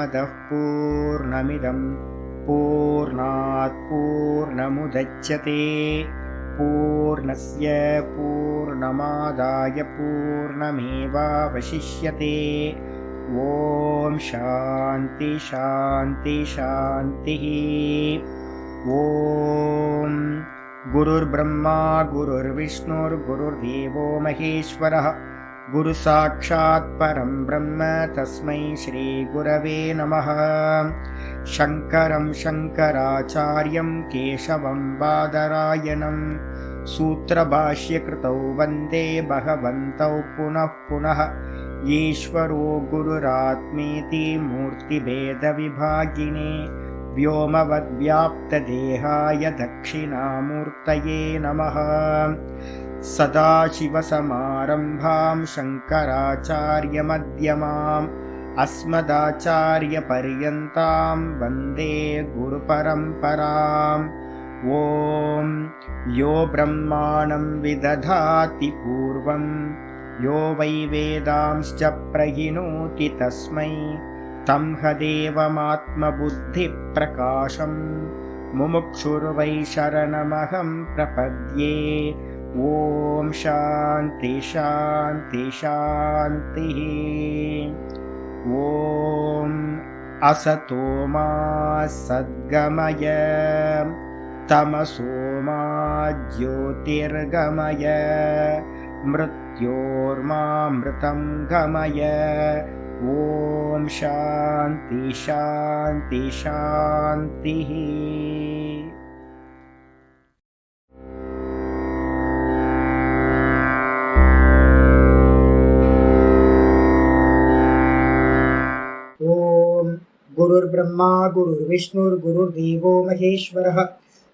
पूर्णमदः पूर्णमिदं पूर्णात् पूर्णमुदच्यते पूर्णस्य पूर्णमादाय पूर्णमेवावशिष्यते। ॐ शान्ति शान्ति शान्तिः। ॐ गुरुर्ब्रह्मा गुरुर्विष्णुर्गुरुर्देवो महेश्वरः गुरुसाक्षात् परं ब्रह्म तस्मै श्रीगुरवे नमः। शङ्करं शङ्कराचार्यं केशवं बादरायणं सूत्रभाष्यकृतौ वन्दे भगवन्तौ पुनः पुनः। ईश्वरो गुरुरात्मेति मूर्तिभेदविभागिने व्योमवद्व्याप्तदेहाय दक्षिणामूर्तये नमः। सदाशिवसमारम्भां शङ्कराचार्यमध्यमाम् अस्मदाचार्यपर्यन्तां वन्दे गुरुपरम्पराम्। ॐ यो ब्रह्माणं विदधाति पूर्वं यो वै वेदांश्च प्रहिणोति तस्मै तं हदेवमात्मबुद्धिप्रकाशं मुमुक्षुर्वै शरणमहं प्रपद्ये। ॐ शान्ति शान्ति शान्तिः। ॐ असतो मा सद्गमय तमसो मा ज्योतिर्गमय मृत्योर्मामृतं गमय। ॐ शान्ति शान्ति शान्तिः। गुरुर्ब्रह्मा गुरुर्विष्णुर्गुरुर्देवो महेश्वरः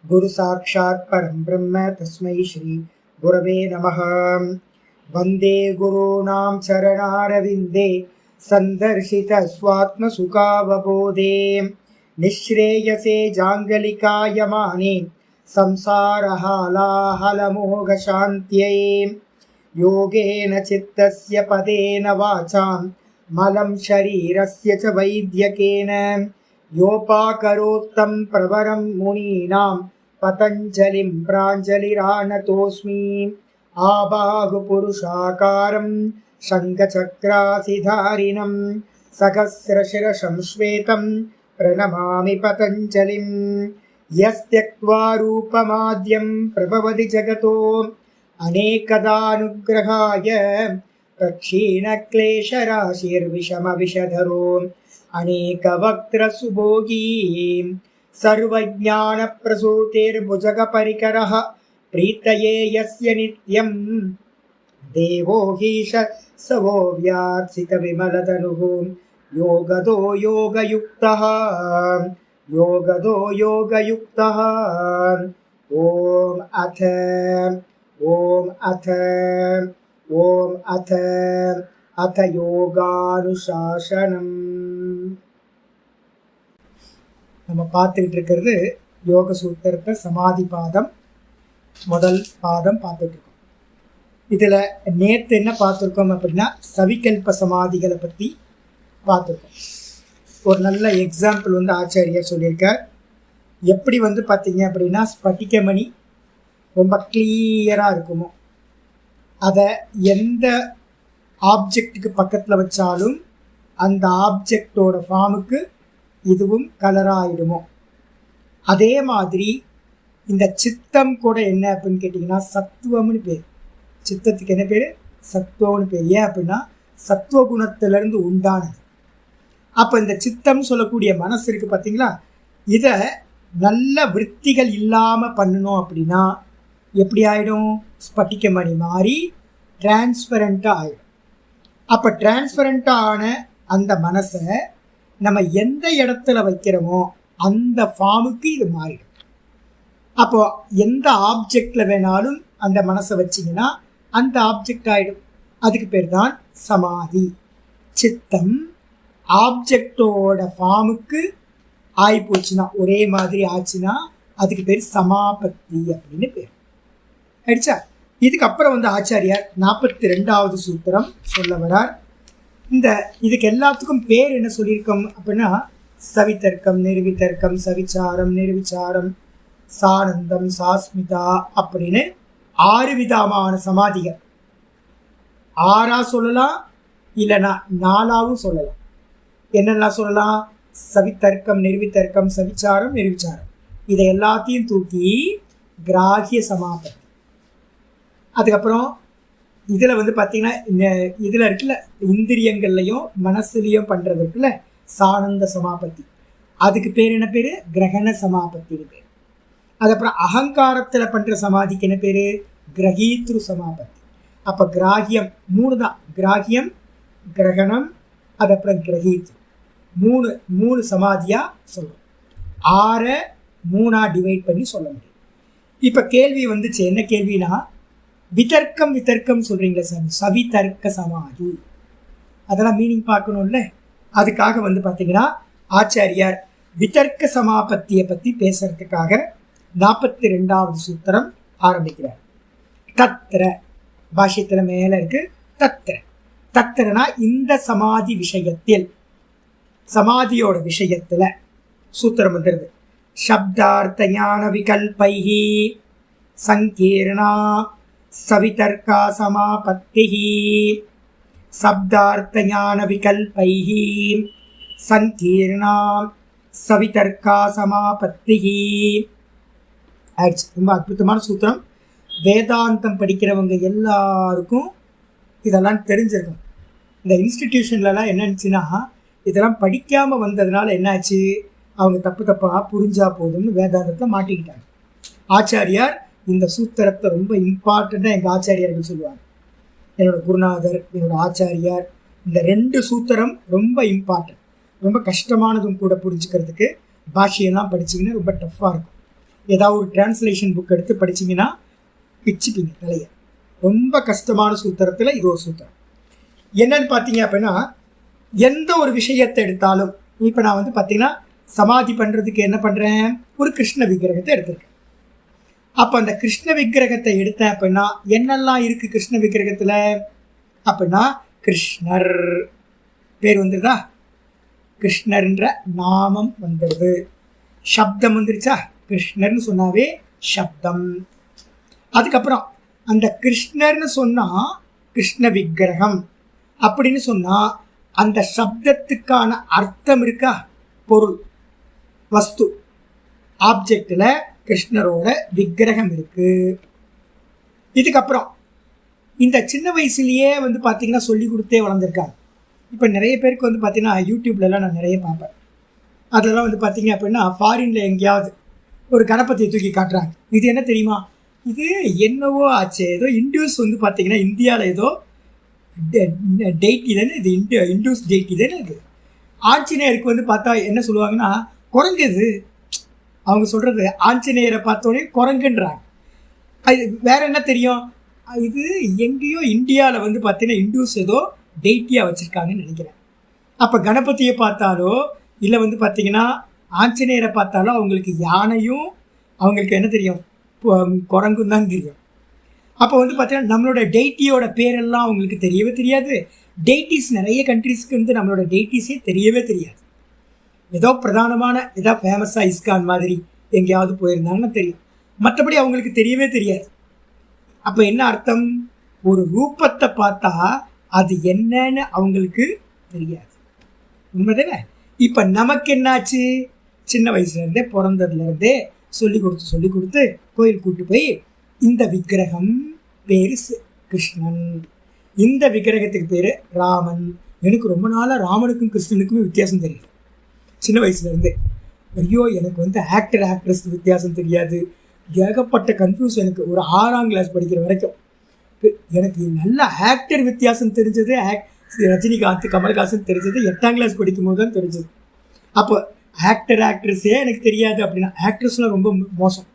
गुरुसाक्षात् परं ब्रह्म तस्मै श्री गुरवे नमः। वन्दे गुरूणां चरणारविन्दे सन्दर्शित स्वात्मसुखावबोधे निःश्रेयसे जाङ्गलिकायमाने संसारहालाहलमोघशान्त्यै। योगेन चित्तस्य पदेन वाचां मलं शरीरस्य च वैद्यकेन योपाकरोत्तं प्रवरं मुनीनां पतञ्जलिं प्राञ्जलिरानतोऽस्मि। आबाहुपुरुषाकारं शङ्खचक्रासिधारिणं सहस्रशिरसं श्वेतं प्रणमामि पतञ्जलिं। यस्त्यक्त्वा रूपमाद्यं प्रभवति जगतो अनेकदानुग्रहाय प्रक्षीणक्लेशराशिर्विषमविषधरो अनेकवक्त्रसुभोगी सर्वज्ञानप्रसूतिर्भुजगपरिकरः प्रीतये यस्य नित्यं देवो हीश सवो व्यात्सितविमलतनुः योगदो योगयुक्तः ॐ अथ யோகானுசாசனம். நம்ம பார்த்துக்கிட்டு இருக்கிறது யோக சூத்திரத்தை சமாதி பாதம் முதல் பாதம் பார்த்துட்டு இருக்கோம். இதில் நேற்று என்ன பார்த்துருக்கோம் அப்படின்னா சவிகல்ப சமாதிகளை பற்றி பார்த்துருக்கோம். ஒரு நல்ல எக்ஸாம்பிள் ஆச்சாரியார் சொல்லியிருக்கார். எப்படி பார்த்தீங்க அப்படின்னா ஸ்பட்டிகமணி ரொம்ப கிளியராக இருக்குமோ அதை எந்த ஆப்ஜெக்டுக்கு பக்கத்தில் வச்சாலும் அந்த ஆப்ஜெக்டோட ஃபார்முக்கு இதுவும் கலராகிடுமோ, அதே மாதிரி இந்த சித்தம் கூட என்ன அப்படின்னு கேட்டிங்கன்னா சத்துவம்னு பேர். சித்தத்துக்கு என்ன பேர்? சத்துவம்னு பேர். ஏன் அப்படின்னா சத்துவகுணத்திலேருந்து உண்டானது. அப்போ இந்த சித்தம் சொல்லக்கூடிய மனசு இருக்குது பார்த்தீங்களா, இதை நல்ல விற்த்திகள் இல்லாமல் பண்ணணும் அப்படின்னா எப்படி ஆகிடும்? ஸ்பட்டிகமணி மாதிரி டிரான்ஸ்பரண்ட்டாக ஆகிடும். அப்போ டிரான்ஸ்பரண்ட்டான அந்த மனசை நம்ம எந்த இடத்துல வைக்கிறோமோ அந்த ஃபார்முக்கு இது மாறிடும். அப்போ எந்த ஆப்ஜெக்டில் வேணாலும் அந்த மனசை வச்சிங்கன்னா அந்த ஆப்ஜெக்ட் ஆகிடும். அதுக்கு பேர் தான் சமாதி. சித்தம் ஆப்ஜெக்டோட ஃபார்முக்கு ஆகிப்போச்சுன்னா, ஒரே மாதிரி ஆச்சுன்னா அதுக்கு பேர் சமாபத்தி அப்படின்னு பேர். ஆயிடுச்சா? இதுக்கப்புறம் ஆச்சாரியார் 42வது சூத்திரம் சொல்ல வரார். இந்த இதுக்கு எல்லாத்துக்கும் பேர் என்ன சொல்லியிருக்கோம் அப்படின்னா சவிதர்க்கம், நிர்விதர்க்கம், சவிச்சாரம், நிர்விச்சாரம், சானந்தம், சாஸ்மிதா அப்படின்னு 6 விதமான சமாதிகள். 6ஆ சொல்லலாம், இல்லைனா 4ஆவும் சொல்லலாம். என்னெல்லாம் சொல்லலாம்? சவிதர்க்கம், நிர்விதர்க்கம், சவிச்சாரம், நிர்விச்சாரம். இதை எல்லாத்தையும் தூக்கி கிராகிய சமாபத்தி. அதுக்கப்புறம் இதில் வந்து பார்த்திங்கன்னா இதில் இருக்குல்ல, இந்திரியங்கள்லையும் மனசுலையும் பண்ணுறது இருக்குல்ல சானந்த சமாபத்தி, அதுக்கு பேர் என்ன பேர்? கிரகண சமாபத்தின்னு பேர். அதுக்கப்புறம் அகங்காரத்தில் பண்ணுற சமாதிக்கு என்ன பேர்? கிரகீத்ரு சமாபத்தி. அப்போ கிராகியம் 3 தான். கிராகியம், கிரகணம், அதுக்கப்புறம் கிரகீத்ரு. 3 சமாதியாக சொல்லும். 6 3ஆக டிவைட் பண்ணி சொல்ல முடியும். இப்போ கேள்வி வந்துச்சு, என்ன கேள்வினா விதர்க்கம் சொல்கிறீங்களே சார், சவிதர்க்க சமாதி, அதெல்லாம் மீனிங் பார்க்கணும்ல. அதுக்காக வந்து பார்த்தீங்கன்னா ஆச்சாரியார் விதர்க்க சமாபத்தியை பற்றி பேசுறதுக்காக 42வது சூத்திரம் ஆரம்பிக்கிறார். தத்திர, பாஷ்யத்தில் மேலே இருக்கு தத்திர. தத்திரனா இந்த சமாதி விஷயத்தில், சமாதியோட விஷயத்தில் சூத்திரம் வந்துடுது. சப்தார்த்த ஞான விகல்பைஹி சங்கீர்ணா சவிதர்க்கா சமாபத்திஹி. சப்தார்த்த ஞான விகல்பைஹி சங்கீர்ணா சவிதர்க்கா சமாபத்திஹி. ஆயிடுச்சு. ரொம்ப அற்புதமான சூத்திரம். வேதாந்தம் படிக்கிறவங்க எல்லாருக்கும் இதெல்லாம் தெரிஞ்சிருக்கும். இந்த இன்ஸ்டிடியூஷன்லலாம் என்னச்சுன்னா இதெல்லாம் படிக்காமல் வந்ததுனால என்னாச்சு, அவங்க தப்பாக புரிஞ்சா போதும்னு வேதாந்தத்தில் மாட்டிக்கிட்டாங்க. ஆச்சாரியார் இந்த சூத்திரத்தை ரொம்ப இம்பார்ட்டண்ட்டாக எங்கள் ஆச்சாரியார்கள் சொல்லுவாங்க. என்னோட குருநாதர், என்னோட ஆச்சாரியார், இந்த 2 சூத்திரம் ரொம்ப இம்பார்ட்டன்ட், ரொம்ப கஷ்டமானதும் கூட புரிஞ்சுக்கிறதுக்கு. பாஷையெல்லாம் படிச்சிங்கன்னா ரொம்ப டஃப்பாக இருக்கும். ஏதாவது ஒரு டிரான்ஸ்லேஷன் புக் எடுத்து படிச்சிங்கன்னா பிச்சுப்பீங்க தலையை. ரொம்ப கஷ்டமான சூத்திரத்தில் இது ஒரு சூத்திரம். என்னன்னு பார்த்தீங்க அப்படின்னா, எந்த ஒரு விஷயத்தை எடுத்தாலும், இப்போ நான் வந்து பார்த்தீங்கன்னா சமாதி பண்ணுறதுக்கு என்ன பண்ணுறேன், ஒரு கிருஷ்ண விக்கிரகத்தை எடுத்திருக்கேன். அப்போ அந்த கிருஷ்ண விக்கிரகத்தை எடுத்தேன் அப்படின்னா என்னெல்லாம் இருக்குது கிருஷ்ண விக்கிரகத்தில் அப்படின்னா, கிருஷ்ணர் பேர் வந்துடுதா, கிருஷ்ணர்ன்ற நாமம் வந்துடுது, சப்தம் வந்துருச்சா, கிருஷ்ணர்னு சொன்னாவே சப்தம். அதுக்கப்புறம் அந்த கிருஷ்ணர்னு சொன்னால் கிருஷ்ண விக்கிரகம் அப்படின்னு சொன்னால் அந்த சப்தத்துக்கான அர்த்தம் இருக்கா, பொருள், வஸ்து, ஆப்ஜெக்டில் கிருஷ்ணரோட விக்கிரகம் இருக்குது. இதுக்கப்புறம் இந்த சின்ன வயசுலேயே வந்து பார்த்திங்கன்னா சொல்லி கொடுத்தே வளர்ந்துருக்காங்க. இப்போ நிறைய பேருக்கு வந்து பார்த்திங்கன்னா யூடியூப்லலாம் நான் நிறைய பார்ப்பேன். அதெல்லாம் வந்து பார்த்திங்க அப்படின்னா ஃபாரினில் எங்கேயாவது ஒரு கணபதியை தூக்கி காட்டுறாங்க. இது என்ன தெரியுமா, இது என்னவோ ஆச்சு, ஏதோ இண்டூஸ் வந்து பார்த்திங்கன்னா இந்தியாவில் ஏதோ டெய்ட்டி தானே இது, இண்டூஸ் டெய்ட்டி தானே இது. ஆஞ்சநேயருக்கு வந்து பார்த்தா என்ன சொல்லுவாங்கன்னா குரங்கு. இது அவங்க சொல்கிறது ஆஞ்சநேயரை பார்த்தோன்னே குரங்குன்றாங்க. அது வேற என்ன தெரியும், இது எங்கேயோ இந்தியாவில் வந்து பார்த்தீங்கன்னா இண்டூஸ் ஏதோ டெய்ட்டியாக வச்சுருக்காங்கன்னு நினைக்கிறேன். அப்போ கணபதியை பார்த்தாலோ இல்லை வந்து பார்த்திங்கன்னா ஆஞ்சநேயரை பார்த்தாலோ அவங்களுக்கு யானையும் அவங்களுக்கு என்ன தெரியும், குரங்கும் தான் தெரியும். அப்போ வந்து பார்த்தீங்கன்னா நம்மளோட டெய்ட்டியோட பேரெல்லாம் அவங்களுக்கு தெரியவே தெரியாது. டெய்ட்டிஸ் நிறைய கண்ட்ரிஸ்க்கு வந்து நம்மளோட டெய்ட்டிஸே தெரியவே தெரியாது. ஏதோ பிரதானமான ஏதோ ஃபேமஸாக இஸ்கான் மாதிரி எங்கேயாவது போயிருந்தாங்கன்னா தெரியும், மற்றபடி அவங்களுக்கு தெரியவே தெரியாது. அப்போ என்ன அர்த்தம், ஒரு ரூபத்தை பார்த்தா அது என்னன்னு அவங்களுக்கு தெரியாது. உண்மைதானே? இப்போ நமக்கு என்னாச்சு, சின்ன வயசுலேருந்தே பிறந்ததுலேருந்தே சொல்லி கொடுத்து கோயில் கூட்டு போய் இந்த விக்கிரகம் பேர் கிருஷ்ணன், இந்த விக்கிரகத்துக்கு பேர் ராமன். எனக்கு ரொம்ப நாளாக ராமனுக்கும் கிருஷ்ணனுக்குமே வித்தியாசம் தெரியல சின்ன வயசுலேருந்தே. ஐயோ எனக்கு வந்து ஆக்ட்ரஸ் வித்தியாசம் தெரியாது, ஏகப்பட்ட கன்ஃபியூஸ். எனக்கு ஒரு 6ஆம் கிளாஸ் படிக்கிற வரைக்கும் எனக்கு நல்ல ஆக்டர் வித்தியாசம் தெரிஞ்சது, ரஜினிகாந்த் கமல்ஹாசன் தெரிஞ்சது 8ஆம் கிளாஸ் படிக்கும் போது தான் தெரிஞ்சது. அப்போ ஆக்ட்ரஸே எனக்கு தெரியாது அப்படின்னா, ஆக்ட்ரஸ்லாம் ரொம்ப மோசம்.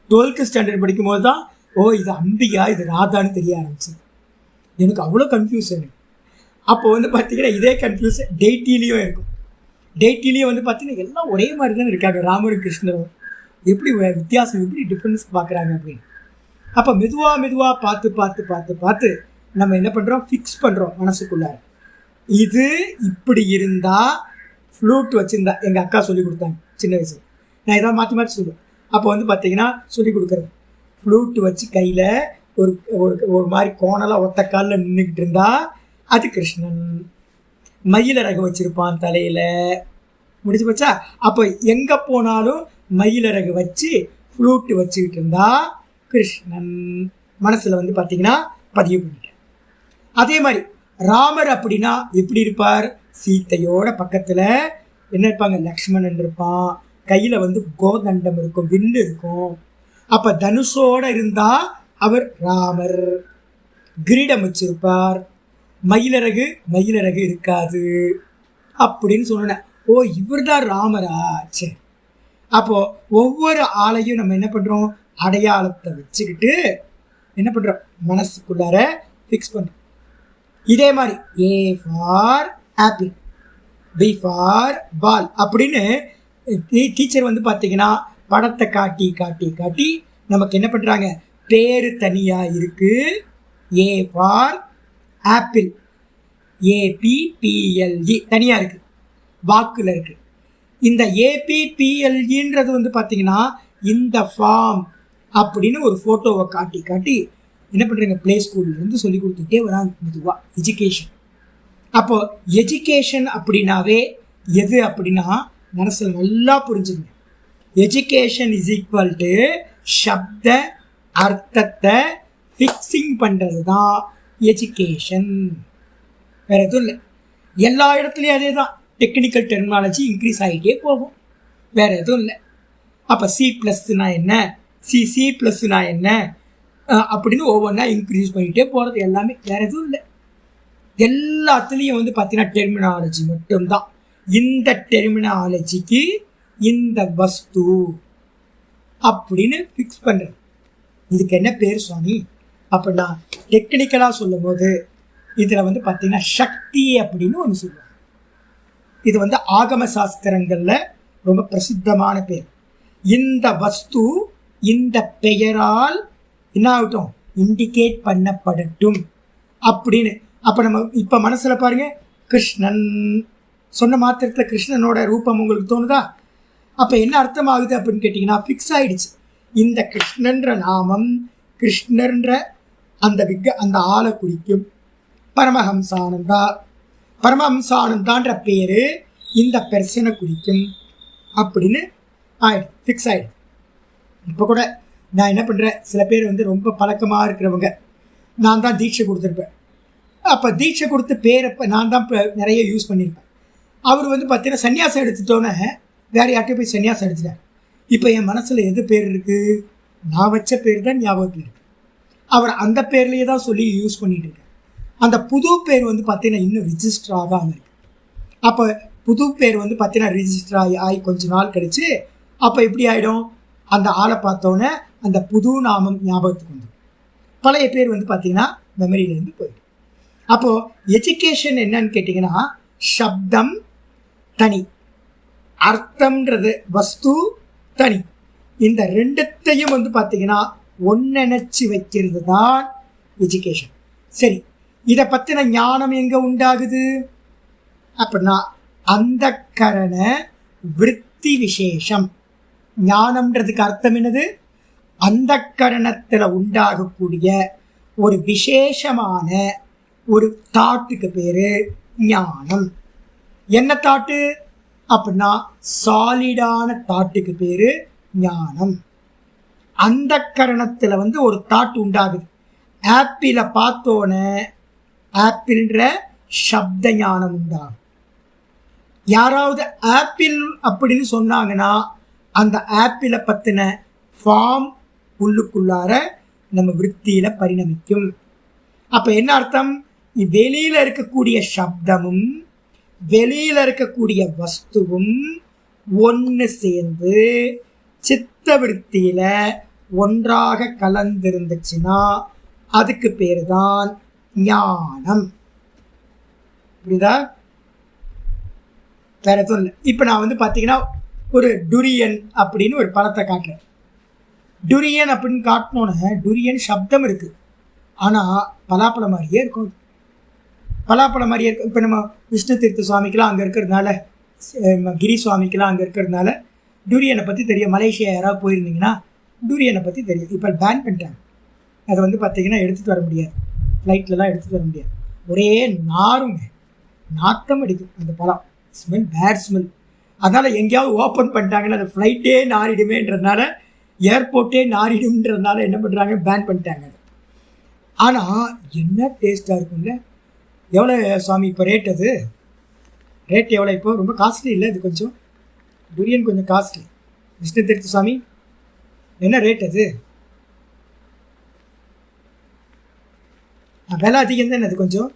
12th ஸ்டாண்டர்ட் படிக்கும் போது தான் ஓ இது அம்பிகா இது ராதான்னு தெரிய ஆரம்பிச்சு. எனக்கு அவ்வளோ கன்ஃபியூஷன். அப்போ வந்து பார்த்திங்கன்னா இதே கன்ஃபியூஷன் டெய்ட்டிலையும் இருக்கும். டெய்ட்டிலையும் வந்து பார்த்திங்கன்னா எல்லாம் ஒரே மாதிரி தான் இருக்காங்க, ராமரும் கிருஷ்ணரும். எப்படி வித்தியாசம், எப்படி டிஃப்ரென்ஸ் பார்க்குறாங்க அப்படின்னு. அப்போ மெதுவாக பார்த்து நம்ம என்ன பண்ணுறோம், ஃபிக்ஸ் பண்ணுறோம் மனசுக்குள்ளார. இது இப்படி இருந்தால் ஃப்ளூட் வச்சுருந்தா எங்கள் அக்கா சொல்லி கொடுத்தாங்க சின்ன வயசில். நான் ஏதாவது மாற்றி மாற்றி சொல்லுவேன். அப்போ வந்து பார்த்திங்கன்னா சொல்லி கொடுக்குறது ஃப்ளூட் வச்சு கையில் ஒரு ஒரு மாதிரி கோணலாக ஒத்த காலில் நின்றுக்கிட்டு இருந்தா அது கிருஷ்ணன். மயிலரகு வச்சுருப்பான் தலையில், முடிச்சு போச்சா. அப்போ எங்கே போனாலும் மயிலரகு வச்சு ஃப்ளூட்டு வச்சுக்கிட்டு இருந்தா கிருஷ்ணன் மனசில் வந்து பார்த்திங்கன்னா பதிவு பண்ணிட்டேன். அதே மாதிரி ராமர் அப்படின்னா எப்படி இருப்பார்? சீத்தையோட பக்கத்தில் என்ன இருப்பாங்க? லக்ஷ்மணன் இருப்பான். கையில் வந்து கோதண்டம் இருக்கும், வில்லு இருக்கும். அப்போ தனுஷோடு இருந்தால் அவர் ராமர். கிரீடம் வச்சிருப்பார். மயிலரகு இருக்காது அப்படின்னு சொன்னேன். ஓ, இவர் தான் ராமரா? சரி. அப்போது ஒவ்வொரு ஆளையும் நம்ம என்ன பண்ணுறோம்? அடையாளத்தை வச்சுக்கிட்டு என்ன பண்ணுறோம்? மனசுக்குள்ளார ஃபிக்ஸ் பண்ணுறோம். இதே மாதிரி A for apple, B for ball அப்படின்னு டீச்சர் வந்து பார்த்தீங்கன்னா படத்தை காட்டி காட்டி காட்டி நமக்கு என்ன பண்ணுறாங்க? பேர் தனியாக இருக்குது. ஏ ஃபார் ஆப்பிள், ஏபிபிஎல்இ தனியாக இருக்குது, வாக்கில் இருக்குது. இந்த ஏபிபிஎல்இன்றது வந்து பார்த்திங்கன்னா இந்த ஃபார்ம் அப்படின்னு ஒரு ஃபோட்டோவை காட்டி காட்டி என்ன பண்ணுறீங்க? ப்ளே ஸ்கூல்லேருந்து சொல்லி கொடுத்துட்டே வராங்க மெதுவாக எஜுகேஷன். அப்போது எஜுகேஷன் அப்படின்னாவே எது அப்படின்னா மனசில் நல்லா புரிஞ்சுங்க. எஜுகேஷன் இஸ் ஈக்குவல் டு சப்த அர்த்தத்தை ஃபிக்ஸிங் பண்ணுறது தான் எஜுகேஷன். வேறு எதுவும் இல்லை. எல்லா இடத்துலையும் அதே தான். டெக்னிக்கல் டெர்மினாலஜி இன்க்ரீஸ் ஆகிட்டே போகும், வேறு எதுவும் இல்லை. அப்போ C+னா என்ன, C+னா என்ன அப்படின்னு ஒவ்வொன்றா இன்க்ரீஸ் பண்ணிகிட்டே போகிறது எல்லாமே, வேறு எதுவும் இல்லை. எல்லாத்துலேயும் வந்து பார்த்தீங்கன்னா டெர்மினாலஜி மட்டும்தான். இந்த டெர்மினாலஜிக்கு இந்த வஸ்து அப்படின்னு ஃபிக்ஸ் பண்ணுறது. இதுக்கு என்ன பேர் சுவாமி அப்படின்னா டெக்னிக்கலாக சொல்லும் போது இதில் வந்து பார்த்திங்கன்னா சக்தி அப்படின்னு ஒன்று சொல்லுவாங்க. இது வந்து ஆகம சாஸ்திரங்களில் ரொம்ப பிரசித்தமான பேர். இந்த வஸ்து இந்த பெயரால் என்ன ஆகட்டும், இண்டிகேட் பண்ணப்படட்டும் அப்படின்னு. அப்போ நம்ம இப்போ மனசில் பாருங்கள், கிருஷ்ணன் சொன்ன மாத்திரத்தில் கிருஷ்ணனோட ரூபம் உங்களுக்கு தோணுதா? அப்போ என்ன அர்த்தம் ஆகுது அப்படின்னு கேட்டிங்கன்னா ஃபிக்ஸ் ஆகிடுச்சு. இந்த கிருஷ்ணன்ற நாமம், கிருஷ்ணன்ற அந்த ஆளை குறிக்கும். பரமஹம்சானந்தான்ற பேர் இந்த பெர்சனை குறிக்கும் அப்படின்னு ஆயிடும், ஃபிக்ஸ் ஆகிடும். இப்போ கூட நான் என்ன பண்ணுறேன், சில பேர் வந்து ரொம்ப பழக்கமாக இருக்கிறவங்க, நான் தான் தீட்சை கொடுத்துருப்பேன். அப்போ தீட்சை கொடுத்து பேரை நான் தான் நிறைய யூஸ் பண்ணியிருப்பேன். அவர் வந்து பார்த்தீங்கன்னா சன்னியாசம் எடுத்துட்டோன்னே வேறு யார்கிட்ட போய் சன்னியாசம் எடுத்துட்டார். இப்போ என் மனசில் எது பேர் இருக்குது? நான் வச்ச பேர் தான் ஞாபகத்தில் இருக்குது. அவர் அந்த பேர்லேயே தான் சொல்லி யூஸ் பண்ணிகிட்டு இருக்கேன். அந்த புது பேர் வந்து பார்த்தீங்கன்னா இன்னும் ரிஜிஸ்டர் ஆகாமல் இருக்குது. அப்போ புது பேர் வந்து பார்த்தீங்கன்னா ரிஜிஸ்டர் ஆகி கொஞ்ச நாள் கழித்து அப்போ எப்படி ஆகிடும்? அந்த ஆளை பார்த்தோன்னே அந்த புது நாமம் ஞாபகத்துக்கு வந்துடும். பழைய பேர் வந்து பார்த்திங்கன்னா மெமரியிலேருந்து போயிடும். அப்போது எஜுகேஷன் என்னன்னு கேட்டிங்கன்னா சப்தம் தனி, அர்த்தம்ன்றது வஸ்து தனி. இந்த ரெண்டுத்தையும் வந்து பார்த்திங்கன்னா ஒன்றிணைச்சி வைக்கிறது தான் எஜுகேஷன். சரி, இதை பற்றின ஞானம் எங்கே உண்டாகுது அப்படின்னா அந்த கரண விருத்தி விசேஷம். ஞானம்ன்றதுக்கு அர்த்தம் என்னது? அந்த கரணத்தில் உண்டாகக்கூடிய ஒரு விசேஷமான ஒரு தாட்டுக்கு பேர் ஞானம். என்ன தாட்டு அப்படின்னா சாலிடான தாட்டுக்கு பேர் ஞானம். அந்த கரணத்தில் வந்து ஒரு தாட்டு உண்டாகுது. ஆப்பிளை பார்த்தோன்னே ஆப்பிள்ன்ற சப்த ஞானம் உண்டாகும். யாராவது ஆப்பிள் அப்படின்னு சொன்னாங்கன்னா அந்த ஆப்பிளை பற்றின ஃபார்ம் உள்ளுக்குள்ளார நம்ம விருத்தியில் பரிணமிக்கும். அப்போ என்ன அர்த்தம்? வெளியில் இருக்கக்கூடிய சப்தமும் வெளியில் இருக்கக்கூடிய வஸ்துவும் ஒன்று சேர்ந்து சித்த விருத்தியில் ஒன்றாக கலந்திருந்துச்சுன்னா அதுக்கு பேர் தான் ஞானம். புரியுதா? வேற எதுவும் இல்லை. இப்போ நான் வந்து பார்த்தீங்கன்னா ஒரு டுரியன் அப்படின்னு ஒரு பழத்தை காட்டுறேன். டுரியன் அப்படின்னு காட்டினோன்னே டுரியன் சப்தம் இருக்குது, ஆனால் பலாப்பழம் மாதிரியே இருக்கும். பலாப்பழம் மாதிரியே இருக்கும். இப்போ நம்ம விஷ்ணு தீர்த்த சுவாமிக்கெலாம் அங்கே இருக்கிறதுனால, கிரி சுவாமிக்கெலாம் அங்கே இருக்கிறதுனால டூரியனை பற்றி தெரியும். மலேசியா யாராவது போயிருந்தீங்கன்னா டூரியனை பற்றி தெரியும். இப்போ பேன் பண்ணிட்டாங்க. அதை வந்து பார்த்திங்கன்னா எடுத்துகிட்டு வர முடியாது, ஃப்ளைட்லலாம் எடுத்துகிட்டு வர முடியாது. ஒரே நாருங்க, நாட்டம் அடிக்கும் அந்த பழம், ஸ்மெல், பேட் ஸ்மெல். அதனால் எங்கேயாவது ஓப்பன் பண்ணிட்டாங்கன்னா அந்த ஃப்ளைட்டே நாரிடுமேன்றதுனால, ஏர்போர்ட்டே நாரிடும்ன்றதுனால என்ன பண்ணுறாங்க, பேன் பண்ணிட்டாங்க. ஆனால் என்ன டேஸ்ட்டாக இருக்கும்ல. எவ்வளோ சுவாமி இப்போ ரேட்? அது ரேட் எவ்வளோ இப்போ? ரொம்ப காஸ்ட்லி இல்லை இது? கொஞ்சம் டூரியன் கொஞ்சம் காஸ்ட்லி. விஷ்ணு தீர்த்த சுவாமி என்ன ரேட் அது? விலை அதிகம் தானே அது கொஞ்சம்.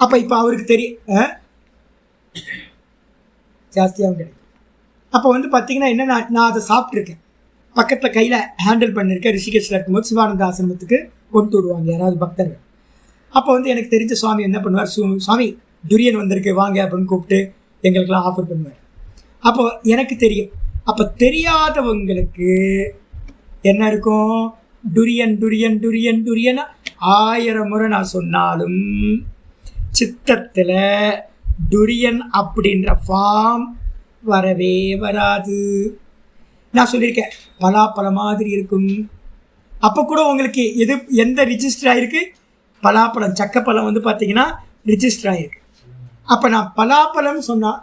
அப்போ இப்போ அவருக்கு தெரியும் ஜாஸ்தியாகவும் கிடைக்கும். அப்போ வந்து பார்த்திங்கன்னா என்ன, நான் அதை சாப்பிட்ருக்கேன், பக்கத்தில் கையில் ஹேண்டில் பண்ணியிருக்கேன். ரிஷிகேஷில் இருக்கும்போது சிவானந்த ஆசிரமத்துக்கு கொண்டு விடுவாங்க யாராவது பக்தர்கள். அப்போ வந்து எனக்கு தெரிஞ்ச சுவாமி என்ன பண்ணுவார், சுவாமி துரியன் வந்திருக்கு வாங்க அப்படின்னு கூப்பிட்டு எங்களுக்கெல்லாம் ஆஃபர் பண்ணுவார். அப்போ எனக்கு தெரியும். அப்போ தெரியாதவங்களுக்கு என்ன இருக்கும், துரியன் துரியன் துரியன் துரியன் 1000 முறை நான் சொன்னாலும் சித்தத்தில் துரியன் அப்படின்ற ஃபார்ம் வரவே வராது. நான் சொல்லியிருக்கேன் பலாப்பழம் மாதிரி இருக்கும். அப்போ கூட உங்களுக்கு எந்த ரிஜிஸ்டர் ஆகிருக்கு, பலாப்பழம் சக்கப்பழம் வந்து பார்த்தீங்கன்னா ரிஜிஸ்டர் ஆகிருக்கு. அப்போ நான் பலாப்பழம்னு சொன்னால்,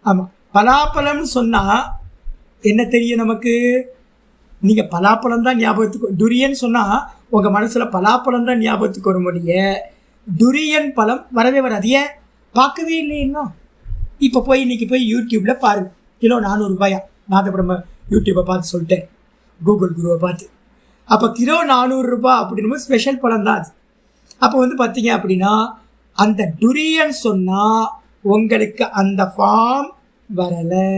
ஆமாம் பலாப்பழம்னு சொன்னால் என்ன தெரியும் நமக்கு, நீங்கள் பலாப்பழம் தான் ஞாபகத்துக்கு, துரியன் சொன்னால் உங்கள் மனசில் பலாப்பழம் தான் ஞாபகத்துக்கு வரும் முடிய துரியன் பழம் வரவே வராது. ஏன் பார்க்கவே இல்லை இன்னும். இப்போ போய் இன்றைக்கி போய் யூடியூப்பில் பாருங்கள், கிலோ 400 ரூபாயா. நான் அப்புறம் யூடியூப்பை பார்த்து சொல்லிட்டேன், கூகுள் குருவை பார்த்து. அப்போ கிலோ 400 ரூபாய் அப்படின்னு ஸ்பெஷல் பழம் தான் அது. அப்போ வந்து பார்த்தீங்க அப்படின்னா அந்த துரியன் சொன்னால் உங்களுக்கு அந்த ஃபார்ம் வரலை.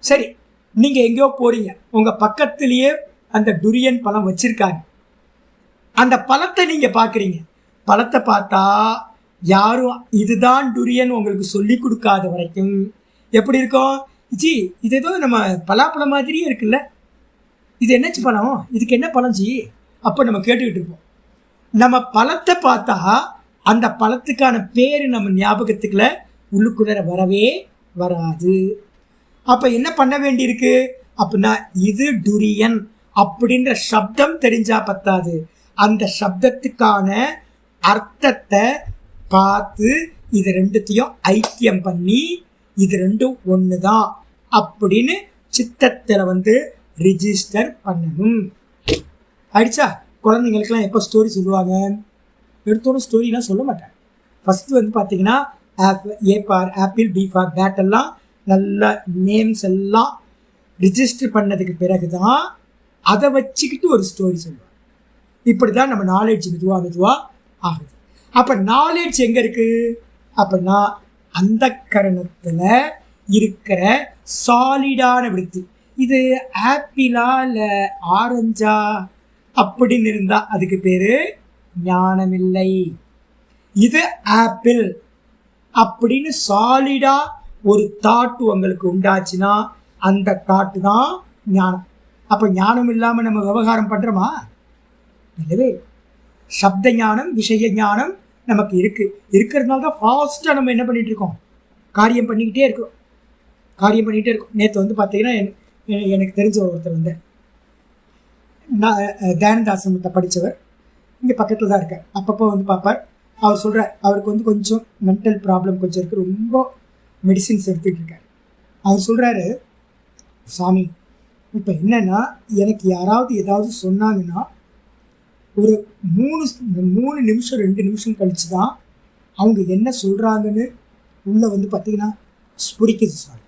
சரி, நீங்கள் எங்கேயோ போகிறீங்க, உங்கள் பக்கத்துலேயே அந்த துரியன் பழம் வச்சுருக்காங்க. அந்த பழத்தை நீங்கள் பார்க்குறீங்க. பழத்தை பார்த்தா யாரும் இதுதான் துரியன் உங்களுக்கு சொல்லி கொடுக்காத வரைக்கும் எப்படி இருக்கும், ஜி இது ஏதோ நம்ம பலாப்பழம் மாதிரியே இருக்குல்ல, இது என்னச்சு பழம், இதுக்கு என்ன பழம் ஜி, அப்போ நம்ம கேட்டுக்கிட்டு இருப்போம். நம்ம பழத்தை பார்த்தா அந்த பழத்துக்கான பேர் நம்ம ஞாபகத்துக்குள்ள உள்ளுக்குள்ள வரவே வராது. அப்போ என்ன பண்ண வேண்டியிருக்கு அப்படின்னா, இது துரியன் அப்படின்ற சப்தம் தெரிஞ்சா பத்தாது, அந்த சப்தத்துக்கான அர்த்தத்தை பார்த்து இது ரெண்டுத்தையும் ஐக்கியம் பண்ணி இது ரெண்டும் ஒன்று தான் அப்படின்னு சித்தத்தில் வந்து ரிஜிஸ்டர் பண்ணணும். ஆயிடுச்சா? குழந்தைங்களுக்கெல்லாம் எப்போ ஸ்டோரி சொல்லுவாங்க, எடுத்தோட ஸ்டோரிலாம் சொல்ல மாட்டாங்க. ஃபஸ்ட்டு வந்து பார்த்தீங்கன்னா A for apple, B for bat எல்லாம் நல்ல நேம்ஸ் எல்லாம் ரிஜிஸ்டர் பண்ணதுக்கு பிறகு தான் அதை வச்சுக்கிட்டு ஒரு ஸ்டோரி சொல்லுவாங்க. இப்படி தான் நம்ம நாலேஜ் மெதுவாக ஆகுது. அப்போ நாலேஜ் எங்கே இருக்குது அப்படின்னா அந்த கரணத்தில் இருக்கிற சாலிடான விருத்தி. இது ஆப்பிளா இல்லை ஆரஞ்சா அப்படின்னு இருந்தால் அதுக்கு பேர் ஞானமில்லை. இது ஆப்பிள் அப்படின்னு சாலிடாக ஒரு தாட்டு உங்களுக்கு உண்டாச்சுன்னா அந்த தாட்டு தான் ஞானம். அப்போ ஞானம் இல்லாமல் நம்ம விவகாரம் பண்ணுறோமா? இல்லவே. சப்த ஞானம், விஷய ஞானம் நமக்கு இருக்கிறதுனால தான் ஃபாஸ்ட்டாக நம்ம என்ன பண்ணிகிட்ருக்கோம், காரியம் பண்ணிக்கிட்டே இருக்கோம். நேற்று வந்து பார்த்தீங்கன்னா எனக்கு தெரிஞ்ச ஒருத்தர் வந்து நான் தயானந்த ஆசிரமத்தை படித்தவர், இங்கே பக்கத்தில் தான் இருக்கார். அப்பப்போ வந்து பார்ப்பார். அவர் சொல்கிறார் அவருக்கு வந்து கொஞ்சம் மென்டல் ப்ராப்ளம் கொஞ்சம் இருக்குது, ரொம்ப மெடிசின்ஸ் எடுத்துகிட்டு இருக்கார். அவர் சொல்கிறாரு, சாமி இப்போ என்னென்னா எனக்கு யாராவது ஏதாவது சொன்னாங்கன்னா ஒரு 3 நிமிஷம் 2 நிமிஷம் கழித்து தான் அவங்க என்ன சொல்கிறாங்கன்னு உள்ளே வந்து பார்த்திங்கன்னா புரிக்குது சார்.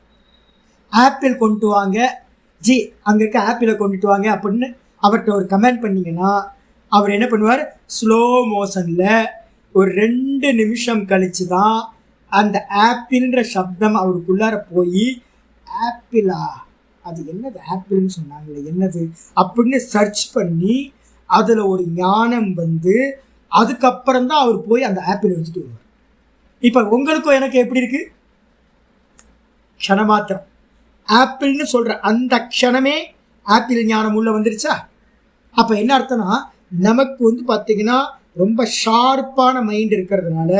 ஆப்பிள் கொண்டு வாங்க ஜி, அங்கே இருக்க ஆப்பிளை கொண்டுட்டு வாங்க அப்படின்னு அவர்கிட்ட ஒரு கமெண்ட் பண்ணிங்கன்னா அவர் என்ன பண்ணுவார், ஸ்லோ மோஷனில் ஒரு 2 நிமிஷம் கழித்து தான் அந்த ஆப்பிள்ன்ற சப்தம் அவருக்குள்ளார போய் ஆப்பிளா, அது என்னது ஆப்பிள்னு சொன்னாங்களே என்னது அப்படின்னு சர்ச் பண்ணி அதில் ஒரு ஞானம் வந்து அதுக்கப்புறம் தான் அவர் போய் அந்த ஆப்பிள் எடுத்துகிட்டு வருவார். இப்போ உங்களுக்கும் எனக்கு எப்படி இருக்குது, க்ஷணமாத்திரம் ஆப்பிள்னு சொல்கிற அந்த க்ஷணமே ஆப்பிள் ஞானம் உள்ளே வந்துருச்சா? அப்போ என்ன அர்த்தம்னா நமக்கு வந்து பார்த்தீங்கன்னா ரொம்ப ஷார்ப்பான மைண்ட் இருக்கிறதுனால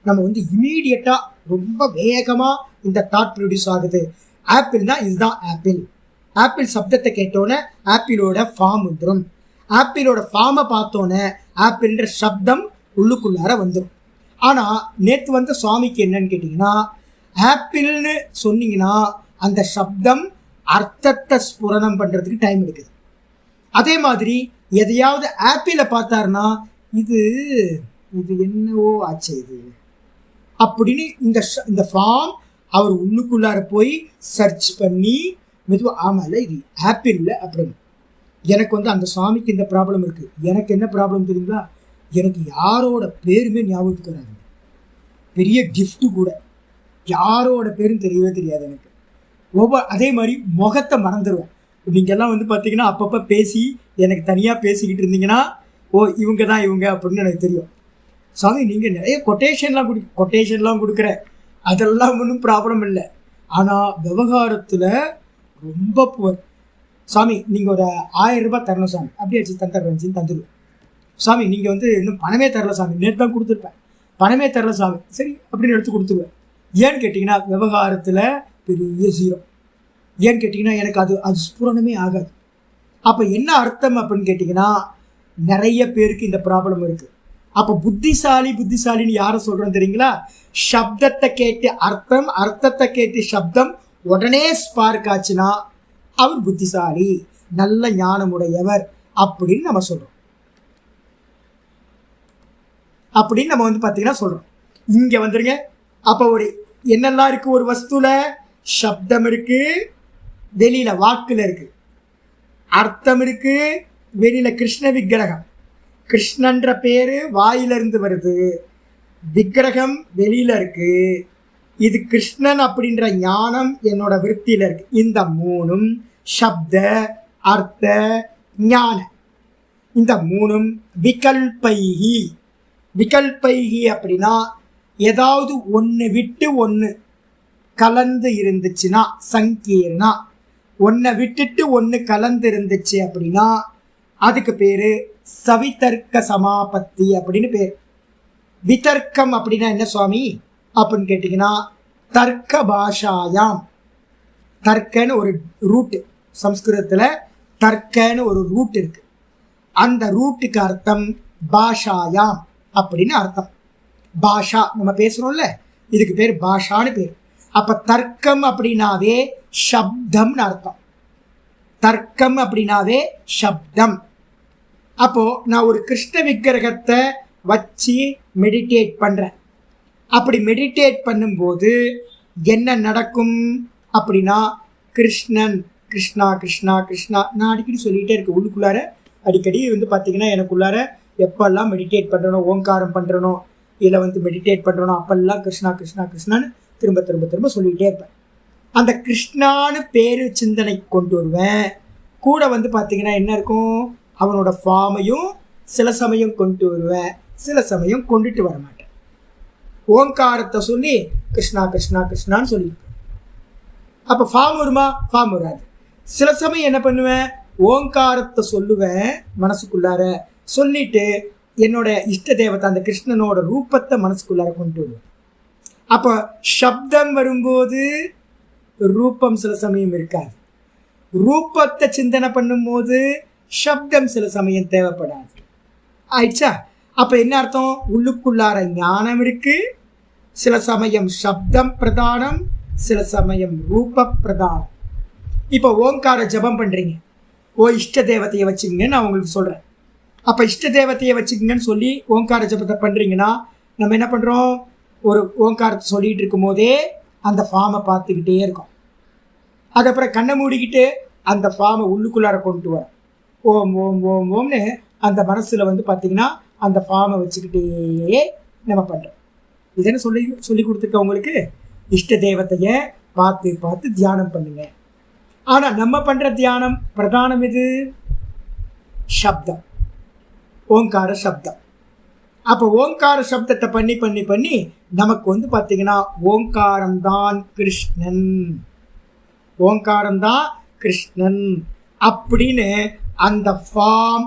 நம்ம வந்து இமீடியட்டாக ரொம்ப வேகமாக இந்த தாட் ப்ரொடியூஸ் ஆகுது. ஆப்பிள்னா இதுதான் ஆப்பிள். ஆப்பிள் சப்தத்தை கேட்டோன்னே ஆப்பிளோட ஃபார்ம் வந்துடும். ஆப்பிளோட ஃபார்மை பார்த்தோன்னே ஆப்பிள்ன்ற சப்தம் உள்ளுக்குள்ளார வந்துடும். ஆனால் நேற்று வந்து சுவாமிக்கு என்னன்னு கேட்டிங்கன்னா, ஆப்பிள்னு சொன்னீங்கன்னா அந்த சப்தம் அர்த்தத்தை ஸ்புரணம் பண்ணுறதுக்கு டைம் எடுக்குது. அதே மாதிரி எதையாவது ஆப்பிளை பார்த்தாருன்னா இது இது என்னவோ ஆச்சு இது அப்படின்னு இந்த ஃபார்ம் அவர் உள்ளுக்குள்ளார போய் சர்ச் பண்ணி மெதுவாக ஆமாம் இது ஆப்பிள் இல்லை அப்படின்னு. எனக்கு வந்து அந்த சுவாமிக்கு இந்த ப்ராப்ளம் இருக்குது. எனக்கு என்ன ப்ராப்ளம் தெரியுங்களா? எனக்கு யாரோட பேருமே ஞாபகத்துக்கு வராது. பெரிய கிஃப்ட்டு கூட யாரோட பேரும் தெரியவே தெரியாது எனக்கு. அதே மாதிரி முகத்தை மறந்துடுவேன். நீங்கள்லாம் வந்து பார்த்தீங்கன்னா அப்பப்போ பேசி எனக்கு தனியாக பேசிக்கிட்டு இருந்தீங்கன்னா இவங்க தான் இவங்க அப்படின்னு எனக்கு தெரியும். சாமி நீங்கள் நிறைய கொட்டேஷன்லாம் கொடுக்குற, அதெல்லாம் ஒன்றும் ப்ராப்ளம் இல்லை. ஆனால் விவகாரத்தில் ரொம்ப புவர். சாமி நீங்கள் ஒரு 1000 ரூபாய் தரணும் சாமி, அப்படியே வச்சு தந்துடுறேன் தந்துடுவேன். சாமி நீங்கள் வந்து இன்னும் பணமே தரல சாமி, நேற்று தான் கொடுத்துருப்பேன், பணமே தரல சாமி, சரி அப்படின்னு எடுத்து கொடுத்துருவேன். ஏன்னு கேட்டிங்கன்னா விவகாரத்தில் பெரிய ஜீரோ. ஏன்னு கேட்டிங்கன்னா எனக்கு அது ஸ்புரணமே ஆகாது. அப்போ என்ன அர்த்தம் அப்படின்னு கேட்டிங்கன்னா, நிறைய பேருக்கு இந்த ப்ராப்ளம் இருக்குது. அப்போ புத்திசாலின்னு யாரை சொல்கிறோம் தெரியுங்களா? சப்தத்தை கேட்டு அர்த்தம், அர்த்தத்தை கேட்டு சப்தம் உடனே ஸ்பார்க் ஆச்சுன்னா அவர் புத்திசாலி, நல்ல ஞானமுடையவர் அப்படின்னு நம்ம சொல்கிறோம். அப்படின்னு நம்ம வந்து பார்த்தீங்கன்னா சொல்கிறோம். இங்கே வந்துருங்க. அப்போ என்னெல்லாம் இருக்குது? ஒரு வஸ்துல சப்தம் இருக்குது, வெளியில் வாக்கில் இருக்குது. அர்த்தம் இருக்குது, வெளியில் கிருஷ்ண விக்கிரகம், கிருஷ்ணன்ற பேர் வாயிலிருந்து வருது, விக்கிரகம் வெளியில் இருக்குது. இது கிருஷ்ணன் அப்படின்ற ஞானம் என்னோட விருத்தியில் இருக்குது. இந்த மூணும் சப்த அர்த்த ஞான, இந்த மூணும் விகல்பைகி. விகல்பைகி அப்படின்னா ஏதாவது ஒன்று விட்டு ஒன்று கலந்து இருந்துச்சுன்னா சங்கீர்ணா, ஒன்றை விட்டுட்டு ஒன்று கலந்து இருந்துச்சு அப்படின்னா அதுக்கு பேர் சவிதர்க்க சமாபத்தி அப்படின்னு பேர். விதர்க்கம் அப்படின்னா என்ன சுவாமி அப்படின்னு கேட்டிங்கன்னா, தர்க்க பாஷாயாம். தர்க்கன்னு ஒரு ரூட்டு, சம்ஸ்கிருதத்தில் தர்க்கன்னு ஒரு ரூட் இருக்குது. அந்த ரூட்டுக்கு அர்த்தம் பாஷாயாம் அப்படின்னு அர்த்தம். பாஷா நம்ம பேசுகிறோம்ல, இதுக்கு பேர் பாஷான்னு பேர். அப்போ தர்க்கம் அப்படின்னாவே சப்தம்னு அர்த்தம். தர்க்கம் அப்படின்னாவே சப்தம். அப்போது நான் ஒரு கிருஷ்ண விக்கிரகத்தை வச்சு மெடிடேட் பண்ணுறேன். அப்படி மெடிடேட் பண்ணும்போது என்ன நடக்கும் அப்படின்னா, கிருஷ்ணன் கிருஷ்ணா கிருஷ்ணா கிருஷ்ணா நான் அடிக்கடி சொல்லிகிட்டே இருக்கேன். உள்ளுக்குள்ளார அடிக்கடி வந்து பார்த்திங்கன்னா எனக்குள்ளார எப்பெல்லாம் மெடிடேட் பண்ணுறனோ, ஓங்காரம் பண்ணுறனோ, இல்லை வந்து மெடிடேட் பண்ணுறனோ, அப்பெல்லாம் கிருஷ்ணா கிருஷ்ணா கிருஷ்ணான்னு திரும்ப திரும்ப திரும்ப சொல்லிகிட்டே இருப்பேன். அந்த கிருஷ்ணான்னு பேர் சிந்தனை கொண்டு வருவேன். கூட வந்து பார்த்திங்கன்னா என்ன இருக்கும், அவனோட ஃபார்மையும் சில சமயம் கொண்டு வருவேன், சில சமயம் கொண்டுட்டு வர மாட்டேன். ஓங்காரத்தை சொல்லி கிருஷ்ணா கிருஷ்ணா கிருஷ்ணான்னு சொல்லியிருப்பேன். அப்போ ஃபார்ம் வருமா? ஃபார்ம் வராது. சில சமயம் என்ன பண்ணுவேன், ஓங்காரத்தை சொல்லுவேன் மனசுக்குள்ளார, சொல்லிட்டு என்னோட இஷ்ட தேவத்தை அந்த கிருஷ்ணனோட ரூபத்தை மனசுக்குள்ளார கொண்டு வருவேன். அப்போ சப்தம் வரும்போது ரூபம் சில சமயம் இருக்காது. ரூபத்தை சிந்தனை பண்ணும்போது சப்தம் சில சமயம் தேவைப்படாது. ஆயிடுச்சா? அப்போ என்ன அர்த்தம்? உள்ளுக்குள்ளார ஞானம் இருக்குது, சில சமயம் சப்தம் பிரதானம், சில சமயம் ரூப பிரதானம். இப்போ ஓங்கார ஜபம் பண்ணுறீங்க, இஷ்ட தேவத்தையை வச்சுக்கங்கன்னு நான் உங்களுக்கு சொல்கிறேன். அப்போ இஷ்ட தேவத்தையை வச்சுக்கங்கன்னு சொல்லி ஓங்கார ஜபத்தை பண்ணுறீங்கன்னா நம்ம என்ன பண்ணுறோம், ஒரு ஓங்காரத்தை சொல்லிகிட்டு இருக்கும் போதே அந்த ஃபார்மை பார்த்துக்கிட்டே இருக்கோம். அதுக்கப்புறம் கண்ணை மூடிக்கிட்டு அந்த ஃபார்மை உள்ளுக்குள்ளார கொண்டு வரோம். ஓம் ஓம் ஓம் ஓம்னு அந்த மனசில் வந்து பார்த்திங்கன்னா அந்த ஃபார்மை வச்சுக்கிட்டே நம்ம பண்ணுறோம். இதென்னு சொல்லி கொடுத்துருக்க உங்களுக்கு. இஷ்ட தேவத்தையை பார்த்து பார்த்து தியானம் பண்ணுங்க. ஆனால் நம்ம பண்ணுற தியானம் பிரதானம் இது சப்தம், ஓங்கார சப்தம். அப்போ ஓங்கார சப்தத்தை பண்ணி பண்ணி பண்ணி நமக்கு வந்து பார்த்திங்கன்னா ஓங்காரம்தான் கிருஷ்ணன், ஓங்காரம்தான் கிருஷ்ணன் அப்படின்னு அந்த ஃபார்ம்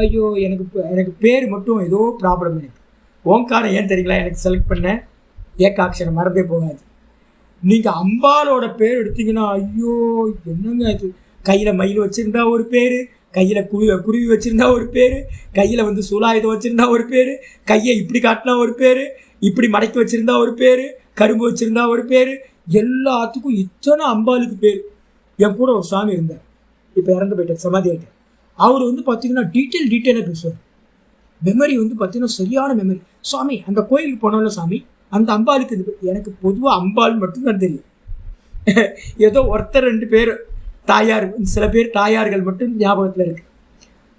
ஐயோ எனக்கு பேர் மட்டும் ஏதோ ப்ராப்ளம். எனக்கு ஓங்காரம் ஏன் தெரியுங்களா எனக்கு செலக்ட் பண்ணேன், ஏகாட்சரம் மறந்தே போகாது. நீங்கள் அம்பாலோட பேர் எடுத்தீங்கன்னா ஐயோ என்னங்க இது, கையில் மயில் வச்சுருந்தா ஒரு பேர், கையில் குருவி வச்சுருந்தா ஒரு பேர், கையில் வந்து சூலாயுதம் வச்சுருந்தா ஒரு பேர், கையை இப்படி காட்டினா ஒரு பேர், இப்படி மடக்கி வச்சுருந்தா ஒரு பேர், கரும்பு வச்சுருந்தா ஒரு பேர், எல்லாத்துக்கும் இத்தனை அம்பாளுக்கு பேர். என் கூட ஒரு சாமி இருந்தார், இப்போ இறந்து போயிட்டார், சமாதி ஆகிட்டார். அவர் வந்து பார்த்தீங்கன்னா டீட்டெயிலாக பேசுவார். மெமரி வந்து பார்த்தீங்கன்னா சரியான மெமரி. சாமி அந்த கோயிலுக்கு போனோம்ல சாமி, அந்த அம்பாளுக்கு இது. எனக்கு பொதுவாக அம்பாள் மட்டும்தான் தெரியும். ஏதோ ஒருத்தர் 2 பேர் தாயார், சில பேர் தாயார்கள் மட்டும் ஞாபகத்தில் இருக்குது.